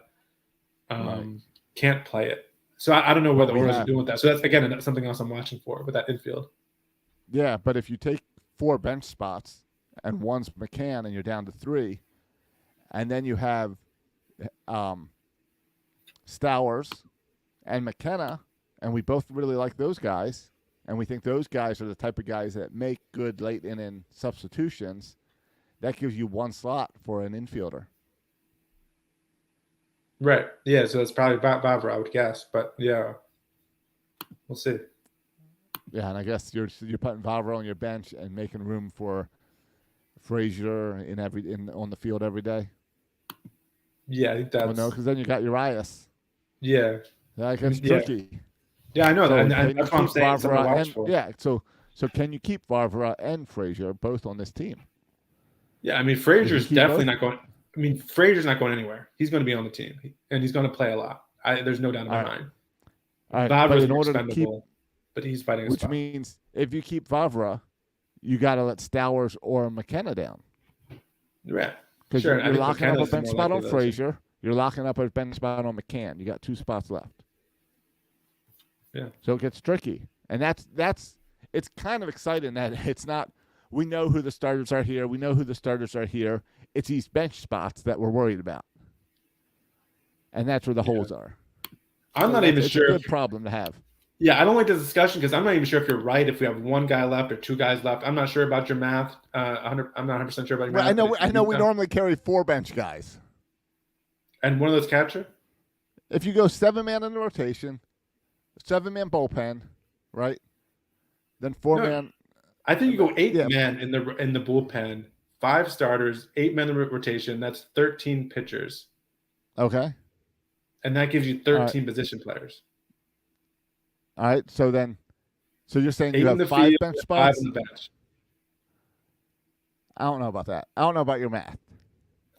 Speaker 2: can't play it. So I don't know what the Orioles are doing with that. So that's, again, something else I'm watching for with that infield.
Speaker 3: Yeah, but if you take 4 bench spots and one's McCann and you're down to 3, and then you have Stowers and McKenna, and we both really like those guys, and we think those guys are the type of guys that make good late inning substitutions, that gives you 1 slot for an infielder.
Speaker 2: Right. Yeah, so that's probably Vavra, I would guess. But, yeah, we'll see.
Speaker 3: Yeah, and I guess you're putting Vavra on your bench and making room for Frazier on the field every day.
Speaker 2: Yeah, I think that's...
Speaker 3: Oh, no, because then you got Urias.
Speaker 2: Yeah.
Speaker 3: That gets tricky.
Speaker 2: Yeah, I know.
Speaker 3: So
Speaker 2: and that's what I'm saying.
Speaker 3: So can you keep Vavra and Frazier both on this team?
Speaker 2: Yeah, I mean, Frazier's definitely not going... I mean, Frazier's not going anywhere. He's going to be on the team, and he's going to play a lot. There's no doubt in my mind.
Speaker 3: All right,
Speaker 2: Vavra's more expendable, but he's fighting a spot.
Speaker 3: Which means if you keep Vavra, you got to let Stowers or McKenna down.
Speaker 2: Yeah.
Speaker 3: Because you're locking up a bench spot on Frazier. You're locking up a bench spot on McCann. You got 2 spots left.
Speaker 2: Yeah.
Speaker 3: So it gets tricky. And that's it's kind of exciting that it's not, we know who the starters are here. We know who the starters are here. It's these bench spots that we're worried about. And that's where the holes are.
Speaker 2: I'm not even sure.
Speaker 3: It's a good problem to have.
Speaker 2: Yeah, I don't like this discussion because I'm not even sure if you're right if we have 1 guy left or 2 guys left. I'm not sure about your math. I'm not 100% sure about your math.
Speaker 3: I know we normally carry 4 bench guys.
Speaker 2: And one of those catcher?
Speaker 3: If you go 7-man in the rotation, 7-man bullpen, right? Then 4-man.
Speaker 2: I think you go 8-man in the bullpen, 5 starters, 8-man in the rotation. That's 13 pitchers.
Speaker 3: Okay.
Speaker 2: And that gives you 13 position players.
Speaker 3: All right. So you're saying you have 5 bench spots?
Speaker 2: 5 on the bench.
Speaker 3: I don't know about that. I don't know about your math.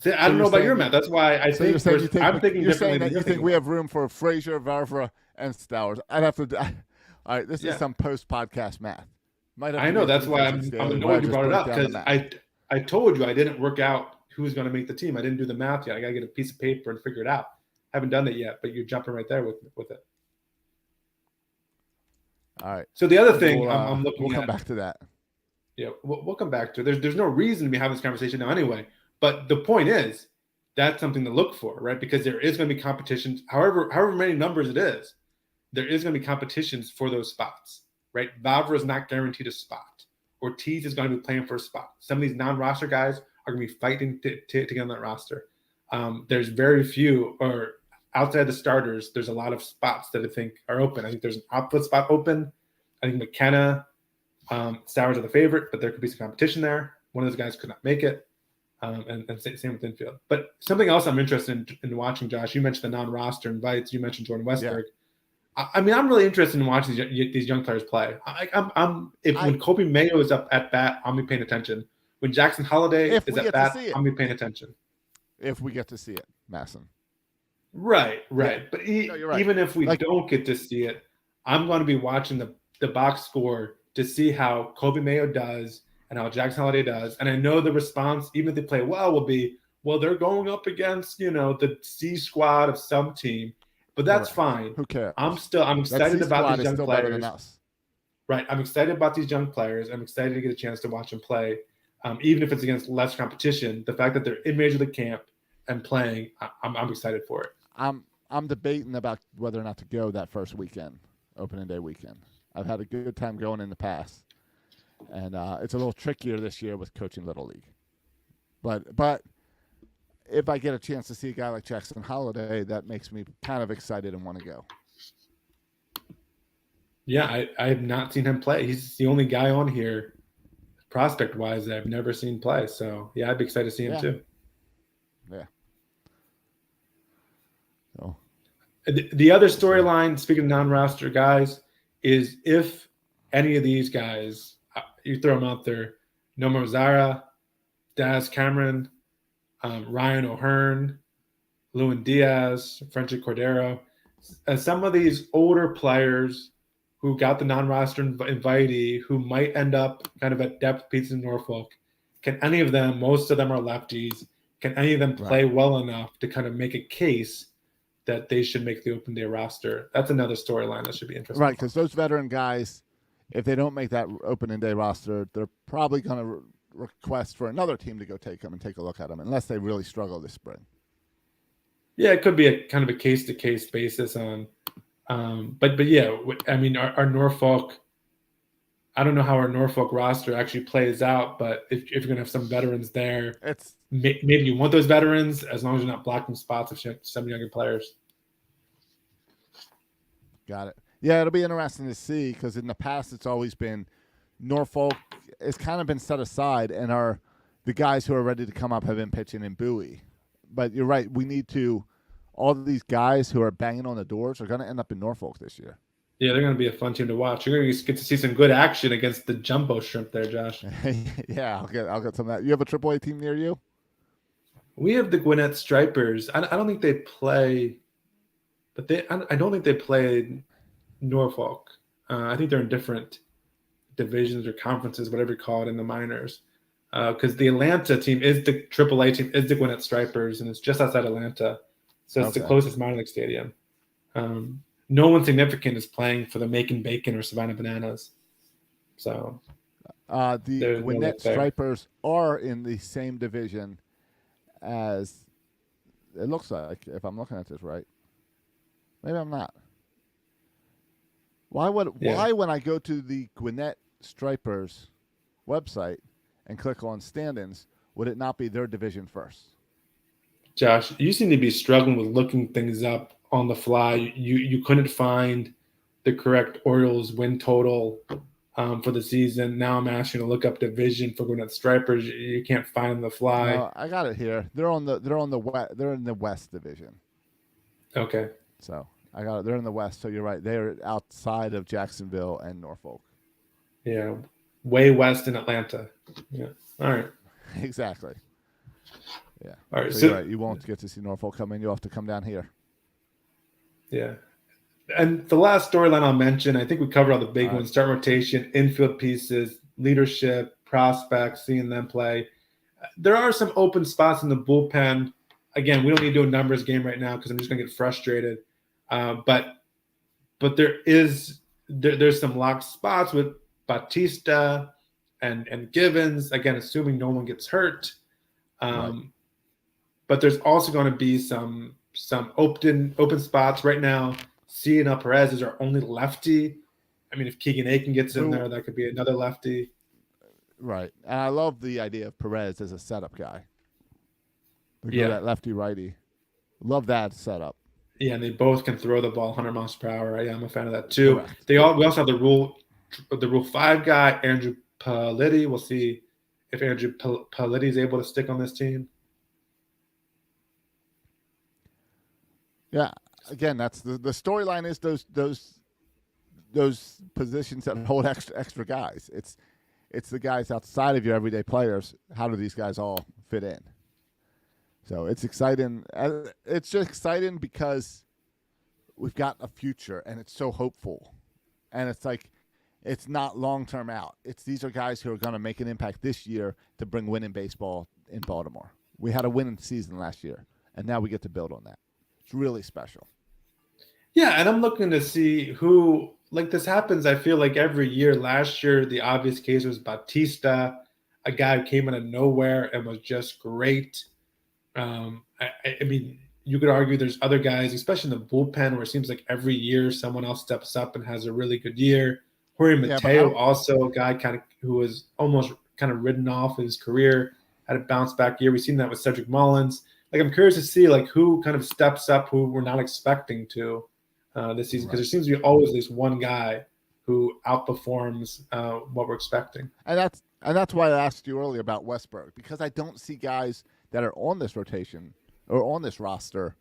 Speaker 2: See, I don't know about your math. That's why I think I'm thinking
Speaker 3: you're
Speaker 2: differently.
Speaker 3: Saying that
Speaker 2: you
Speaker 3: think we have room for Frazier, Vavra, and Stowers. I'd have to. All right, this is some post-podcast math.
Speaker 2: I know that's why I'm annoyed you brought it up, because I told you I didn't work out who's going to make the team. I didn't do the math yet. I got to get a piece of paper and figure it out. Haven't done that yet, but you're jumping right there with it.
Speaker 3: All right.
Speaker 2: So the other thing I'm looking at.
Speaker 3: We'll come back to that.
Speaker 2: Yeah, we'll come back to it. There's no reason to be having this conversation now anyway. But the point is, that's something to look for, right? Because there is going to be competitions, however many numbers it is, there is going to be competitions for those spots, right? Vavra is not guaranteed a spot. Ortiz is going to be playing for a spot. Some of these non-roster guys are going to be fighting to get on that roster. There's very few, or outside the starters, there's a lot of spots that I think are open. I think there's an outfield spot open. I think McKenna, Stowers are the favorite, but there could be some competition there. One of those guys could not make it. And same with infield. But something else I'm interested in watching, Josh, you mentioned the non-roster invites. You mentioned Jordan Westberg. Yeah. I'm really interested in watching these young players play. When Kobe Mayo is up at bat, I'll be paying attention. When Jackson Holliday is at bat, I'll be paying attention.
Speaker 3: If we get to see it, Masson.
Speaker 2: Right. Yeah. But
Speaker 3: right.
Speaker 2: Even if we don't get to see it, I'm going to be watching the box score to see how Kobe Mayo does and how Jackson Holliday does. And I know the response, even if they play well, will be, well, they're going up against, the C squad of some team. But that's fine.
Speaker 3: Who cares?
Speaker 2: I'm excited about these young players. Right. I'm excited about these young players. I'm excited to get a chance to watch them play. Even if it's against less competition, the fact that they're in Major League camp and playing, I'm excited for it.
Speaker 3: I'm debating about whether or not to go that first weekend, opening day weekend. I've had a good time going in the past. And it's a little trickier this year with coaching Little League. But if I get a chance to see a guy like Jackson Holliday, that makes me kind of excited and want to go.
Speaker 2: Yeah, I have not seen him play. He's the only guy on here, prospect-wise, that I've never seen play. So, yeah, I'd be excited to see him too.
Speaker 3: Yeah. So.
Speaker 2: The other storyline, speaking of non-roster guys, is if any of these guys – you throw them out there, Nomar Mazara, Daz Cameron, Ryan O'Hearn, Lewin Diaz, Frenchy Cordero, and some of these older players who got the non-roster invitee who might end up kind of at depth pieces in Norfolk, can any of them, most of them are lefties, can any of them play well enough to kind of make a case that they should make the open day roster? That's another storyline that should be interesting.
Speaker 3: Right, because those veteran guys, if they don't make that opening day roster, they're probably going to request for another team to go take them and take a look at them, unless they really struggle this spring.
Speaker 2: Yeah, it could be a kind of a case-to-case basis on, but yeah, I mean, our Norfolk, I don't know how our Norfolk roster actually plays out, but if you're going to have some veterans there, maybe you want those veterans as long as you're not blocking spots of some younger players.
Speaker 3: Got it. Yeah, it'll be interesting to see because in the past it's always been Norfolk has kind of been set aside, and the guys who are ready to come up have been pitching in Bowie. But you're right, we need to. All of these guys who are banging on the doors are going to end up in Norfolk this year.
Speaker 2: Yeah, they're going to be a fun team to watch. You're going to get to see some good action against the Jumbo Shrimp there, Josh.
Speaker 3: Yeah, I'll get some of that. You have a AAA team near you?
Speaker 2: We have the Gwinnett Stripers. I don't think they play, but I don't think they play Norfolk. I think they're in different divisions or conferences, whatever you call it, in the minors. Because the Atlanta team is the AAA team, is the Gwinnett Stripers, and it's just outside Atlanta. So it's the closest minor league stadium. No one significant is playing for the Macon Bacon or Savannah Bananas. So
Speaker 3: the Gwinnett Stripers are in the same division as it looks like, if I'm looking at this right. Maybe I'm not. Why when I go to the Gwinnett Stripers website and click on stand-ins, would it not be their division first?
Speaker 2: Josh, you seem to be struggling with looking things up on the fly. You couldn't find the correct Orioles win total for the season. Now I'm asking you to look up division for Gwinnett Stripers. You can't find on the fly.
Speaker 3: No, I got it here. They're in the West division.
Speaker 2: Okay.
Speaker 3: So I got it. They're in the West. So you're right. They're outside of Jacksonville and Norfolk.
Speaker 2: Yeah, way west in Atlanta. Yeah. All right.
Speaker 3: Exactly. Yeah.
Speaker 2: All right.
Speaker 3: So you're right. You won't get to see Norfolk come in. You'll have to come down here.
Speaker 2: Yeah. And the last storyline I'll mention, I think we covered all the big ones: start rotation, infield pieces, leadership, prospects, seeing them play. There are some open spots in the bullpen. Again, we don't need to do a numbers game right now because I'm just going to get frustrated. But there's some locked spots with Bautista and Givens. Again, assuming no one gets hurt. But there's also going to be some open spots right now. Cionel Perez is our only lefty. I mean, if Keegan Aiken gets in there, that could be another lefty.
Speaker 3: Right. And I love the idea of Perez as a setup guy. That lefty-righty. Love that setup.
Speaker 2: Yeah, and they both can throw the ball 100 miles per hour. Yeah, I'm a fan of that too.
Speaker 3: Correct.
Speaker 2: We also have the Rule 5 guy, Andrew Paletti. We'll see if Andrew Paletti is able to stick on this team.
Speaker 3: Yeah, again, that's the storyline is those positions that hold extra guys. It's the guys outside of your everyday players. How do these guys all fit in? So it's exciting. It's just exciting because we've got a future, and it's so hopeful. And it's like it's not long-term out. These are guys who are going to make an impact this year to bring winning baseball in Baltimore. We had a winning season last year, and now we get to build on that. It's really special.
Speaker 2: Yeah, and I'm looking to see who – like this happens, I feel like every year. Last year, the obvious case was Bautista, a guy who came out of nowhere and was just great. I mean, you could argue there's other guys, especially in the bullpen, where it seems like every year someone else steps up and has a really good year. Jorge Mateo, also a guy who was almost kind of ridden off his career, had a bounce back year. We've seen that with Cedric Mullins. Like, I'm curious to see like who kind of steps up, who we're not expecting to this season, because there seems to be always at least one guy who outperforms what we're expecting.
Speaker 3: And that's why I asked you earlier about Westburg, because I don't see guys that are on this rotation or on this roster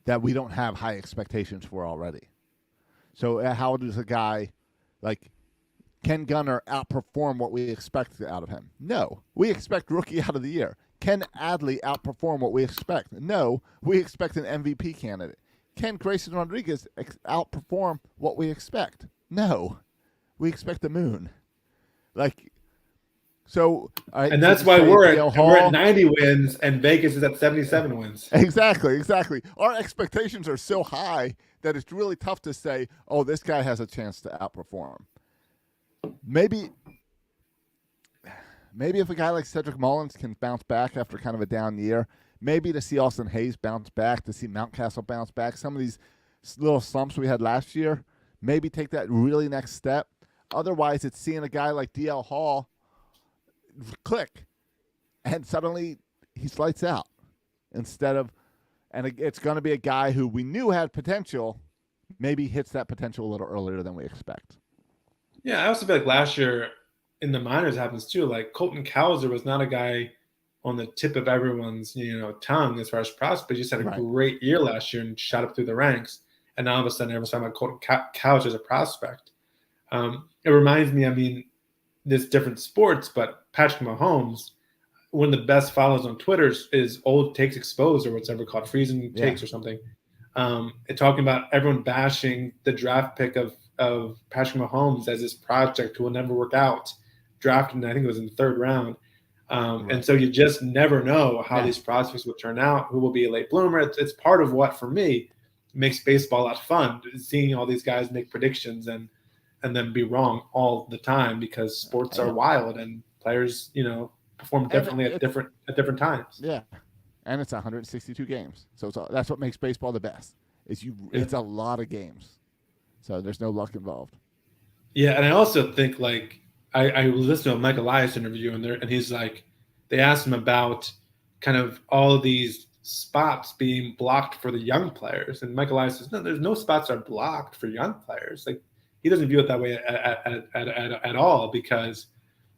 Speaker 3: that we don't have high expectations for already. So how does a guy like Ken Gunnar outperform what we expect out of him? No. We expect rookie out of the year. Ken Adley outperform what we expect? No. We expect an MVP candidate. Can Grayson Rodriguez outperform what we expect? No. We expect the moon.
Speaker 2: And that's why we're at 90 wins and Vegas is at 77 wins.
Speaker 3: Exactly. Our expectations are so high that it's really tough to say, oh, this guy has a chance to outperform. Maybe if a guy like Cedric Mullins can bounce back after kind of a down year, maybe to see Austin Hayes bounce back, to see Mountcastle bounce back, some of these little slumps we had last year, maybe take that really next step. Otherwise, it's seeing a guy like DL Hall click, and suddenly he lights out and it's going to be a guy who we knew had potential, maybe hits that potential a little earlier than we expect.
Speaker 2: Yeah, I also feel like last year in the minors happens too. Like Colton Cowser was not a guy on the tip of everyone's tongue as far as prospect. He just had a great year last year and shot up through the ranks. And now all of a sudden everyone's talking about Colton Cowser as a prospect. It reminds me, I mean, this different sports, but Patrick Mahomes, one of the best follows on Twitter is Old Takes Exposed, or what's ever called Freezing Takes or something. And talking about everyone bashing the draft pick of Patrick Mahomes as this project who will never work out, drafted, I think it was in the third round. And so you just never know how these prospects will turn out, who will be a late bloomer. It's part of what, for me, makes baseball a lot of fun, seeing all these guys make predictions and then be wrong all the time, because sports are wild and players, perform differently at different times.
Speaker 3: Yeah, and it's 162 games, so that's what makes baseball the best. It's a lot of games, so there's no luck involved.
Speaker 2: Yeah, and I also think like I listened to a Mike Elias interview and he's like, they asked him about kind of all of these spots being blocked for the young players, and Mike Elias says, no, there's no spots that are blocked for young players. Like, he doesn't view it that way at all, because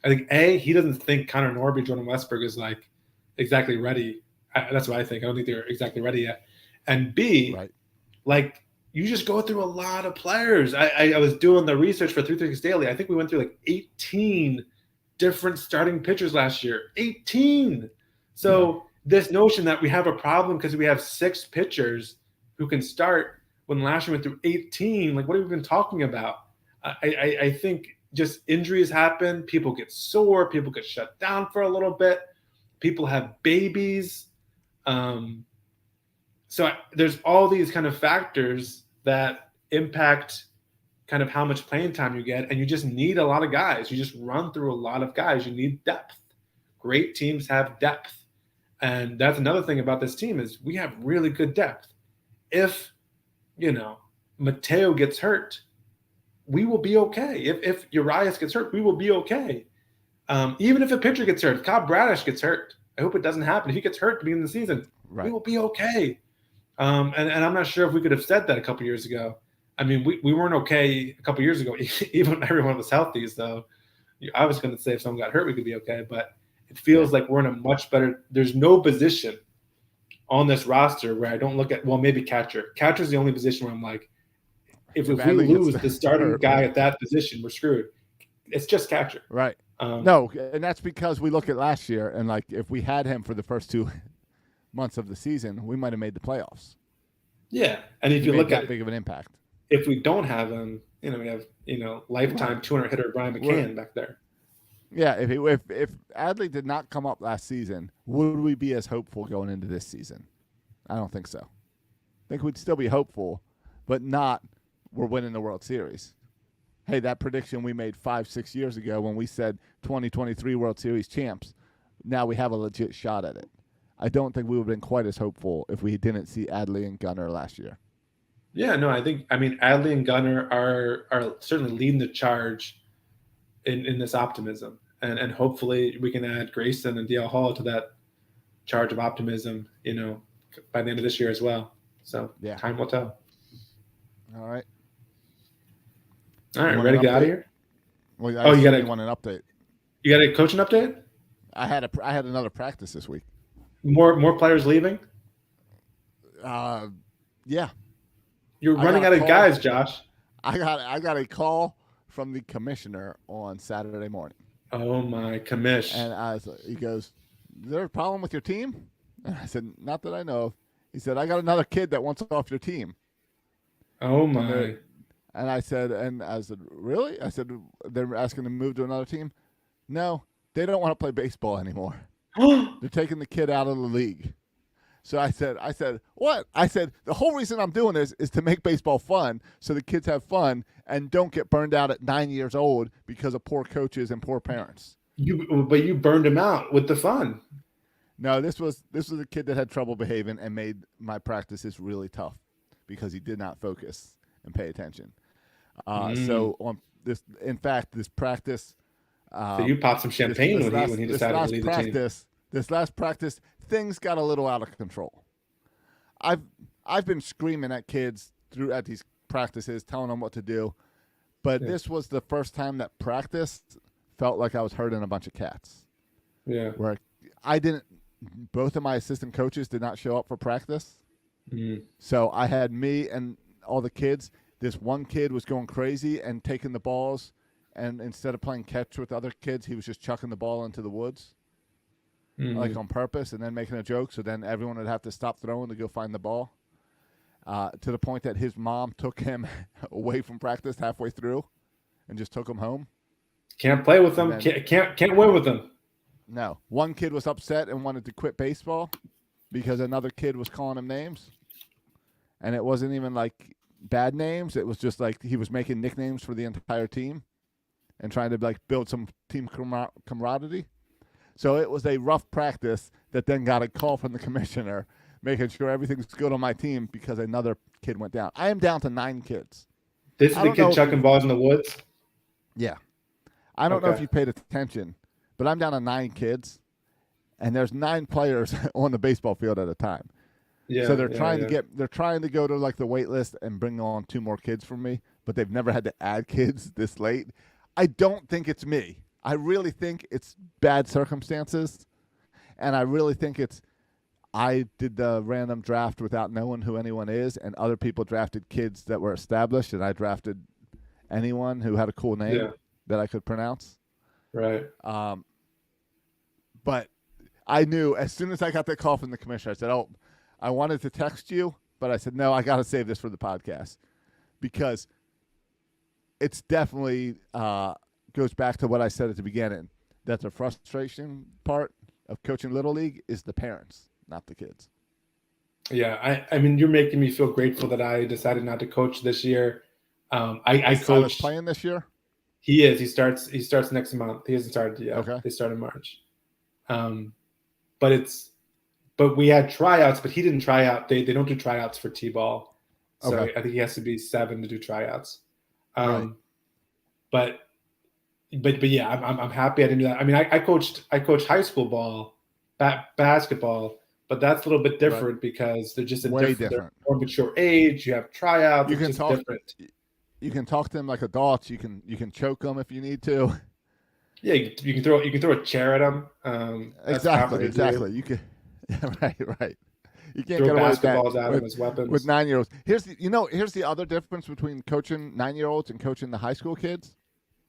Speaker 2: I think he doesn't think Connor Norby, Jordan Westburg is like exactly ready. That's what I think. I don't think they're exactly ready yet. And B, like, you just go through a lot of players. I was doing the research for 336 Daily. I think we went through like 18 different starting pitchers last year. 18. So this notion that we have a problem because we have 6 pitchers who can start when last year went through 18. Like, what have we been talking about? I think just injuries happen. People get sore. People get shut down for a little bit. People have babies. So there's all these kind of factors that impact kind of how much playing time you get, and you just need a lot of guys. You just run through a lot of guys. You need depth. Great teams have depth. And that's another thing about this team is we have really good depth. If, Mateo gets hurt, we will be okay. If Urias gets hurt, we will be okay. Even if a pitcher gets hurt, Kyle Bradish gets hurt. I hope it doesn't happen. If he gets hurt at the beginning of the season, we will be okay. And I'm not sure if we could have said that a couple years ago. I mean, we weren't okay a couple years ago, even when everyone was healthy. So I was going to say if someone got hurt, we could be okay. But it feels like we're in a much better – there's no position on this roster where I don't look at – well, maybe catcher. Catcher's the only position where I'm like, if we lose the starting guy at that position, we're screwed. It's just catcher.
Speaker 3: Right. No, and that's because we look at last year, and, like, if we had him for the first 2 months of the season, we might have made the playoffs.
Speaker 2: Yeah, and if you look at
Speaker 3: big of an impact.
Speaker 2: If we don't have him, we have lifetime 200 hitter Brian McCann back there.
Speaker 3: Yeah, if Adley did not come up last season, would we be as hopeful going into this season? I don't think so. I think we'd still be hopeful, but not we're winning the World Series. Hey, that prediction we made 5-6 years ago when we said 2023 World Series champs, now we have a legit shot at it. I don't think we would have been quite as hopeful if we didn't see Adley and Gunnar last year.
Speaker 2: Yeah, no, I mean, Adley and Gunnar are certainly leading the charge in this optimism. And hopefully we can add Grayson and DL Hall to that charge of optimism, by the end of this year as well. So time will tell.
Speaker 3: All right.
Speaker 2: All right, ready to get out of here?
Speaker 3: Well, you want an update.
Speaker 2: You got a coaching update?
Speaker 3: I had another practice this week.
Speaker 2: More players leaving?
Speaker 3: Yeah.
Speaker 2: You're running out of guys, Josh.
Speaker 3: I got a call from the commissioner on Saturday morning.
Speaker 2: Oh my commish!
Speaker 3: And he goes, "Is there a problem with your team?" And I said, "Not that I know of." He said, "I got another kid that wants off your team."
Speaker 2: Oh my!
Speaker 3: And I said, "Really?" I said, "They're asking to move to another team." No, they don't want to play baseball anymore. They're taking the kid out of the league. So I said, what? I said, the whole reason I'm doing this is to make baseball fun so the kids have fun and don't get burned out at 9 years old because of poor coaches and poor parents.
Speaker 2: But you burned him out with the fun.
Speaker 3: No, this was a kid that had trouble behaving and made my practices really tough because he did not focus and pay attention. So on this, in fact, this practice.
Speaker 2: So you popped some champagne when he decided to leave the team.
Speaker 3: This last practice, things got a little out of control. I've been screaming at kids at these practices, telling them what to do, but this was the first time that practice felt like I was herding a bunch of cats.
Speaker 2: Yeah,
Speaker 3: where both of my assistant coaches did not show up for practice, so I had me and all the kids. This one kid was going crazy and taking the balls, and instead of playing catch with other kids, he was just chucking the ball into the woods. Like on purpose, and then making a joke, so then everyone would have to stop throwing to go find the ball. To the point that his mom took him away from practice halfway through, and just took him home.
Speaker 2: Can't play with them. Can't win with them.
Speaker 3: No, one kid was upset and wanted to quit baseball because another kid was calling him names, and it wasn't even like bad names. It was just like he was making nicknames for the entire team, and trying to build some team camaraderie. So it was a rough practice that then got a call from the commissioner making sure everything's good on my team because another kid went down. I am down to 9 kids.
Speaker 2: This is the kid chucking balls in the woods?
Speaker 3: Yeah. I don't know if you paid attention, but I'm down to 9 kids, and there's 9 players on the baseball field at a time. Yeah. So they're trying to go to like the wait list and bring on 2 more kids for me, but they've never had to add kids this late. I don't think it's me. I really think it's bad circumstances, and I really think I did the random draft without knowing who anyone is, and other people drafted kids that were established, and I drafted anyone who had a cool name that I could pronounce.
Speaker 2: Right.
Speaker 3: But I knew as soon as I got that call from the commissioner, I said, "Oh, I wanted to text you, but I said no, I got to save this for the podcast because it's definitely goes back to what I said at the beginning. That the frustration part of coaching Little League is the parents, not the kids."
Speaker 2: Yeah, I mean, you're making me feel grateful that I decided not to coach this year. I coached
Speaker 3: playing this year.
Speaker 2: He is. He starts next month. He hasn't started yet.
Speaker 3: Okay.
Speaker 2: They start in March. But we had tryouts, but he didn't try out. They don't do tryouts for T-ball. So
Speaker 3: Okay.
Speaker 2: I think he has to be 7 to do tryouts.
Speaker 3: Right.
Speaker 2: But yeah, I'm happy I didn't do that. I mean, I coached high school ball, basketball, but that's a little bit different because they're just
Speaker 3: Way
Speaker 2: different.
Speaker 3: different.
Speaker 2: They're more mature age. You have tryouts.
Speaker 3: You can
Speaker 2: it's
Speaker 3: talk.
Speaker 2: different.
Speaker 3: You can talk to them like adults. You can choke them if you need to.
Speaker 2: Yeah, you can throw a chair at them.
Speaker 3: Exactly. You can. Right. You can't
Speaker 2: throw
Speaker 3: get away with
Speaker 2: basketballs
Speaker 3: that
Speaker 2: at them as weapons
Speaker 3: with 9-year-olds. Here's the other difference between coaching 9-year-olds and coaching the high school kids.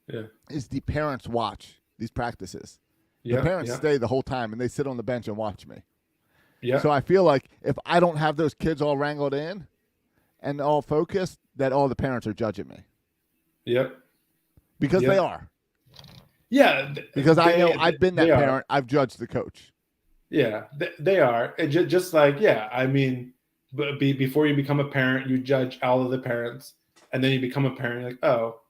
Speaker 2: Yeah,
Speaker 3: is the parents watch these practices.
Speaker 2: Yeah,
Speaker 3: the parents stay the whole time and they sit on the bench and watch me.
Speaker 2: Yeah.
Speaker 3: So I feel like if I don't have those kids all wrangled in and all focused, that all the parents are judging me.
Speaker 2: Yep.
Speaker 3: Because they are.
Speaker 2: Yeah.
Speaker 3: Because I know I've been that parent. I've judged the coach.
Speaker 2: Yeah, they are. Just like, yeah, I mean, before you become a parent, you judge all of the parents. And then you become a parent, you're like, oh.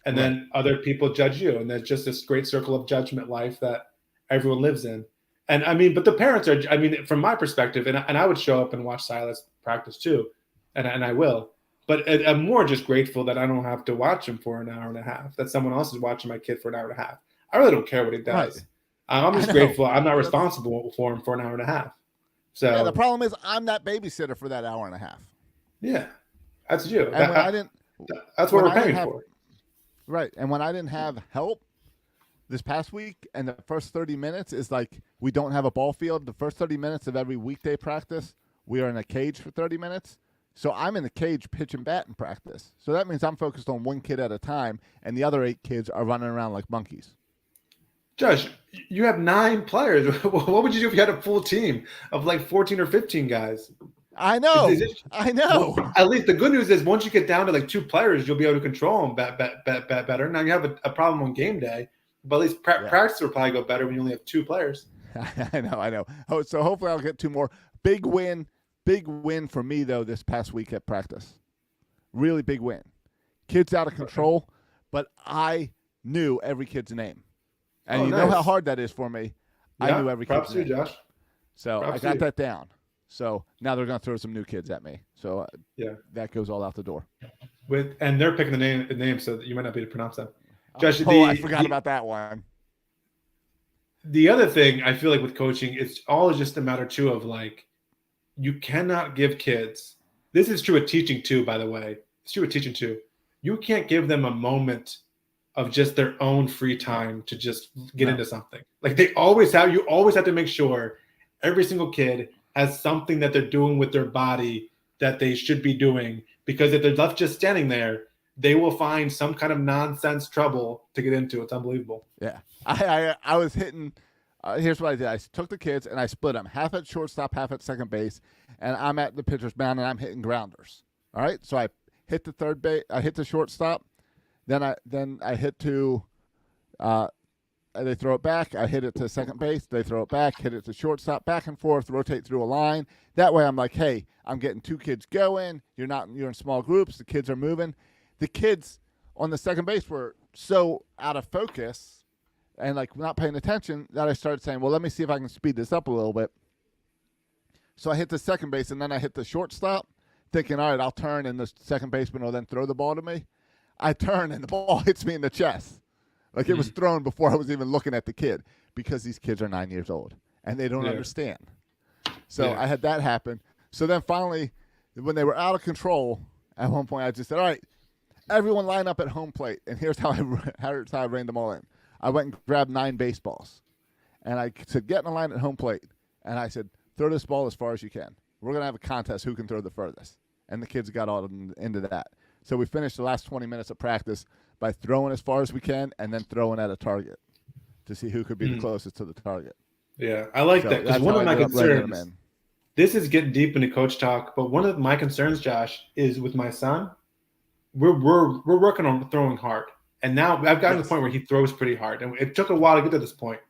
Speaker 2: And then other people judge you. And there's just this great circle of judgment life that everyone lives in. And I mean, but the parents are, I mean, from my perspective, and I would show up and watch Silas practice too. And I will. But I'm more just grateful that I don't have to watch him for an hour and a half, that someone else is watching my kid for an hour and a half. I really don't care what he does.
Speaker 3: Right.
Speaker 2: I'm just grateful I'm not responsible for him for an hour and a half. So
Speaker 3: yeah, the problem is I'm that babysitter for that hour and a half.
Speaker 2: Yeah, that's you.
Speaker 3: And
Speaker 2: that's what we're paying for.
Speaker 3: Right. And when I didn't have help this past week, and the first 30 minutes is like we don't have a ball field. The first 30 minutes of every weekday practice, we are in a cage for 30 minutes. So I'm in the cage pitching bat in practice. So that means I'm focused on one kid at a time, and the other 8 kids are running around like monkeys.
Speaker 2: Josh, you have 9 players. What would you do if you had a full team of like 14 or 15 guys?
Speaker 3: I know. I know.
Speaker 2: Well, at least the good news is once you get down to like 2 players, you'll be able to control them better. Now you have a problem on game day, but at least practice will probably go better when you only have 2 players.
Speaker 3: I know. So hopefully I'll get 2 more. Big win for me, though, this past week at practice. Really big win. Kids out of control, but I knew every kid's name. And you know how hard that is for me. Yeah, I knew every kid's name.
Speaker 2: Josh.
Speaker 3: So I got that down. So now they're going to throw some new kids at me. So that goes all out the door.
Speaker 2: And they're picking the name so that you might not be able to pronounce them. Josh,
Speaker 3: I forgot about that one.
Speaker 2: The other thing I feel like with coaching, it's all just a matter too of like, you cannot give kids. This is true with teaching too, by the way. It's true with teaching too. You can't give them a moment of just their own free time to just get into something. Like you always have to make sure every single kid has something that they're doing with their body that they should be doing, because if they're left just standing there, they will find some kind of nonsense trouble to get into. It's unbelievable.
Speaker 3: Yeah. I was hitting here's what I did. I took the kids and I split them, half at shortstop, half at second base, and I'm at the pitcher's mound and I'm hitting grounders. All right? So I hit the third base, I hit the shortstop, then I hit to they throw it back. I hit it to second base. They throw it back, hit it to shortstop, back and forth, rotate through a line. That way I'm like, hey, I'm getting 2 kids going. You're in small groups. The kids are moving. The kids on the second base were so out of focus and like not paying attention that I started saying, well, let me see if I can speed this up a little bit. So I hit the second base and then I hit the shortstop, thinking, all right, I'll turn and the second baseman will then throw the ball to me. I turn and the ball hits me in the chest. Like it was thrown before I was even looking at the kid, because these kids are 9 years old and they don't understand. So I had that happen. So then finally, when they were out of control, at one point I just said, all right, everyone line up at home plate. And here's how I reined them all in. I went and grabbed 9 baseballs. And I said, get in a line at home plate. And I said, throw this ball as far as you can. We're going to have a contest who can throw the furthest. And the kids got all into that. So we finished the last 20 minutes of practice by throwing as far as we can and then throwing at a target to see who could be the closest to the target.
Speaker 2: Yeah, I like that because one of my concerns. This is getting deep into coach talk, but one of my concerns, Josh, is with my son. We're working on throwing hard, and now I've gotten to the point where he throws pretty hard, and it took a while to get to this point.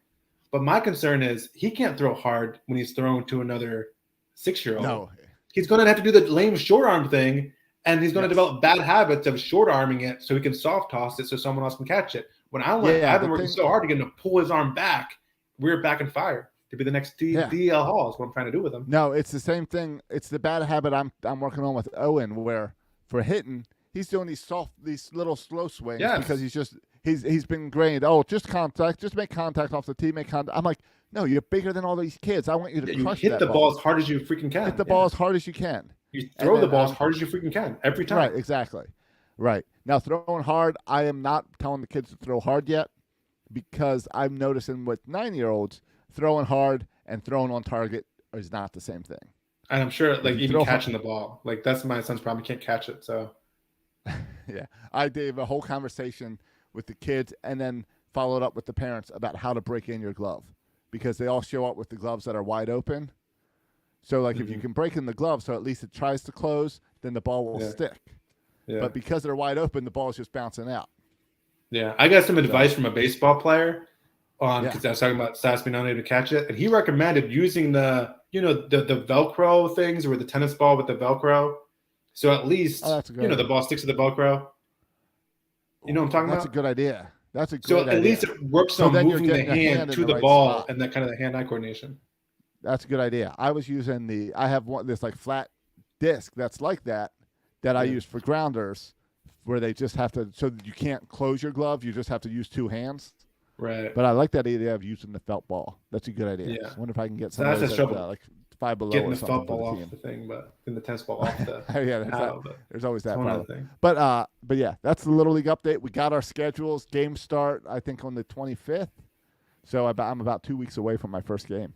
Speaker 2: But my concern is he can't throw hard when he's thrown to another 6-year-old. No. He's going to have to do the lame short arm thing, and he's going to develop bad habits of short arming it so he can soft toss it so someone else can catch it. When I've been working so hard to get him to pull his arm back, we're back and fire to be the next DL Hall is what I'm trying to do with him.
Speaker 3: No, it's the same thing. It's the bad habit I'm working on with Owen, where for hitting, he's doing these little slow swings because he's been trained. Oh, just make contact off the tee, make contact. I'm like, no, you're bigger than all these kids. I want you to crush
Speaker 2: hit the ball as hard as you freaking can.
Speaker 3: Hit the ball as hard as you can.
Speaker 2: You throw the ball as hard as you freaking can every time.
Speaker 3: Right, exactly. Right. Now, throwing hard, I am not telling the kids to throw hard yet because I'm noticing with 9-year-olds, throwing hard and throwing on target is not the same thing.
Speaker 2: And I'm sure, like, even catching the ball. Like, that's my son's problem. He can't catch it, so.
Speaker 3: Yeah. I did a whole conversation with the kids and then followed up with the parents about how to break in your glove because they all show up with the gloves that are wide open. So, like, if you can break in the glove so at least it tries to close, then the ball will stick. Yeah. But because they're wide open, the ball is just bouncing out.
Speaker 2: Yeah. I got some advice from a baseball player because I was talking about Stas being unable to catch it. And he recommended using the Velcro things or the tennis ball with the Velcro. So at least, the ball sticks to the Velcro. You know what I'm talking about?
Speaker 3: That's a good idea. That's a good idea.
Speaker 2: So at least it works on moving the hand to the ball and that kind of the hand-eye coordination.
Speaker 3: That's a good idea. I was using I have this like flat disc that's like that I use for grounders where they just have to, so that you can't close your glove. You just have to use two hands.
Speaker 2: Right.
Speaker 3: But I like that idea of using the felt ball. That's a good idea.
Speaker 2: Yeah.
Speaker 3: I wonder if I can get some of like Five Below
Speaker 2: getting
Speaker 3: or
Speaker 2: the felt ball off the thing, but getting the tennis ball off the
Speaker 3: there's always that problem. But yeah, that's the Little League update. We got our schedules. Games start, I think, on the 25th. So I'm about 2 weeks away from my first game.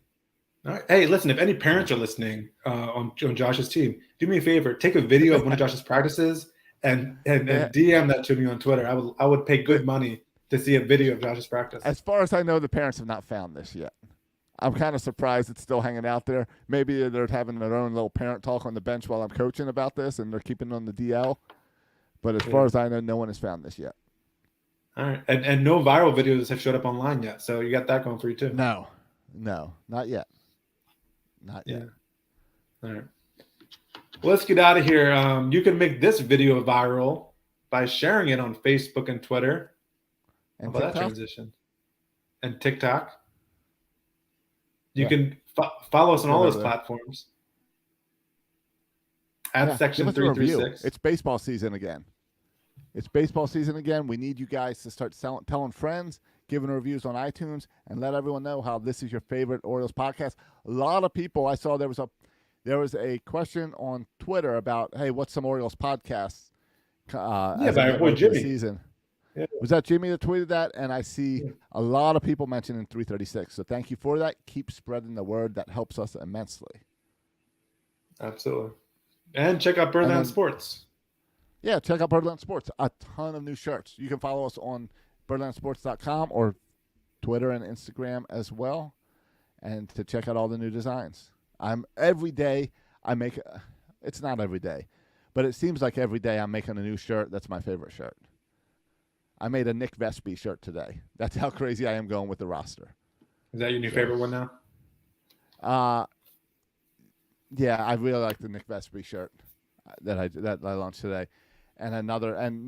Speaker 2: All right. Hey, listen, if any parents are listening on Josh's team, do me a favor. Take a video of one of Josh's practices and DM that to me on Twitter. I would pay good money to see a video of Josh's practice.
Speaker 3: As far as I know, the parents have not found this yet. I'm kind of surprised it's still hanging out there. Maybe they're having their own little parent talk on the bench while I'm coaching about this, and they're keeping it on the DL. But as far as I know, no one has found this yet.
Speaker 2: All right. And no viral videos have showed up online yet, so you got that going for you too.
Speaker 3: No, not yet. Not yet.
Speaker 2: All right. Well, let's get out of here. You can make this video viral by sharing it on Facebook and Twitter.
Speaker 3: And
Speaker 2: how about that transition? And TikTok. You can follow us on all those platforms. At Section 336.
Speaker 3: It's baseball season again. We need you guys to start telling friends, giving reviews on iTunes, and let everyone know how this is your favorite Orioles podcast. A lot of people, I saw there was a question on Twitter about, hey, what's some Orioles podcasts?
Speaker 2: By our boy Jimmy.
Speaker 3: Season. Yeah. Was that Jimmy that tweeted that? And I see a lot of people mentioning 336. So thank you for that. Keep spreading the word. That helps us immensely.
Speaker 2: Absolutely. And check out Birdland Sports.
Speaker 3: Yeah, check out Birdland Sports. A ton of new shirts. You can follow us on birdlandsports.com or Twitter and Instagram as well, and to check out all the new designs. Every day I make it's not every day, but it seems like every day I'm making a new shirt that's my favorite shirt. I made a Nick Vespi shirt today. That's how crazy I am going with the roster.
Speaker 2: Is that your new favorite one now?
Speaker 3: Yeah, I really like the Nick Vespi shirt that I launched today. And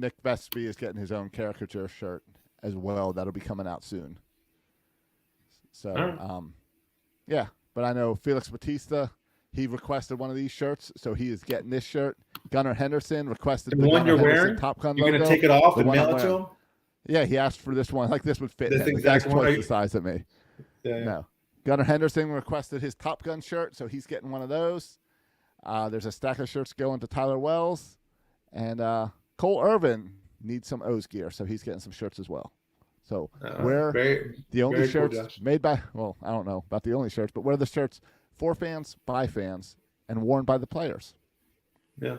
Speaker 3: Nick Vespi is getting his own caricature shirt as well. That'll be coming out soon. So, yeah. But I know Felix Bautista, he requested one of these shirts, so he is getting this shirt. Gunnar Henderson requested
Speaker 2: the one you're wearing.
Speaker 3: Top Gun
Speaker 2: you're going to take it off and mail it to him?
Speaker 3: Yeah, he asked for this one. Like, this would fit him.
Speaker 2: This exact one.
Speaker 3: Twice the size of me. Yeah. No. Gunnar Henderson requested his Top Gun shirt, so he's getting one of those. There's a stack of shirts going to Tyler Wells. And Cole Irvin needs some O's gear, so he's getting some shirts as well. So we're the only shirts made by, well, I don't know about the only shirts, but we're the shirts for fans, by fans, and worn by the players.
Speaker 2: Yeah.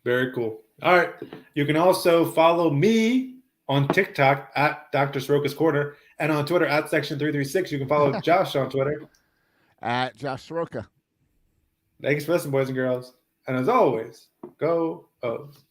Speaker 2: Very cool. All right. You can also follow me on TikTok at Dr. Soroka's Corner And on Twitter at Section336. You can follow Josh on Twitter
Speaker 3: at Josh Soroka.
Speaker 2: Thanks for listening, boys and girls. And as always, go O's.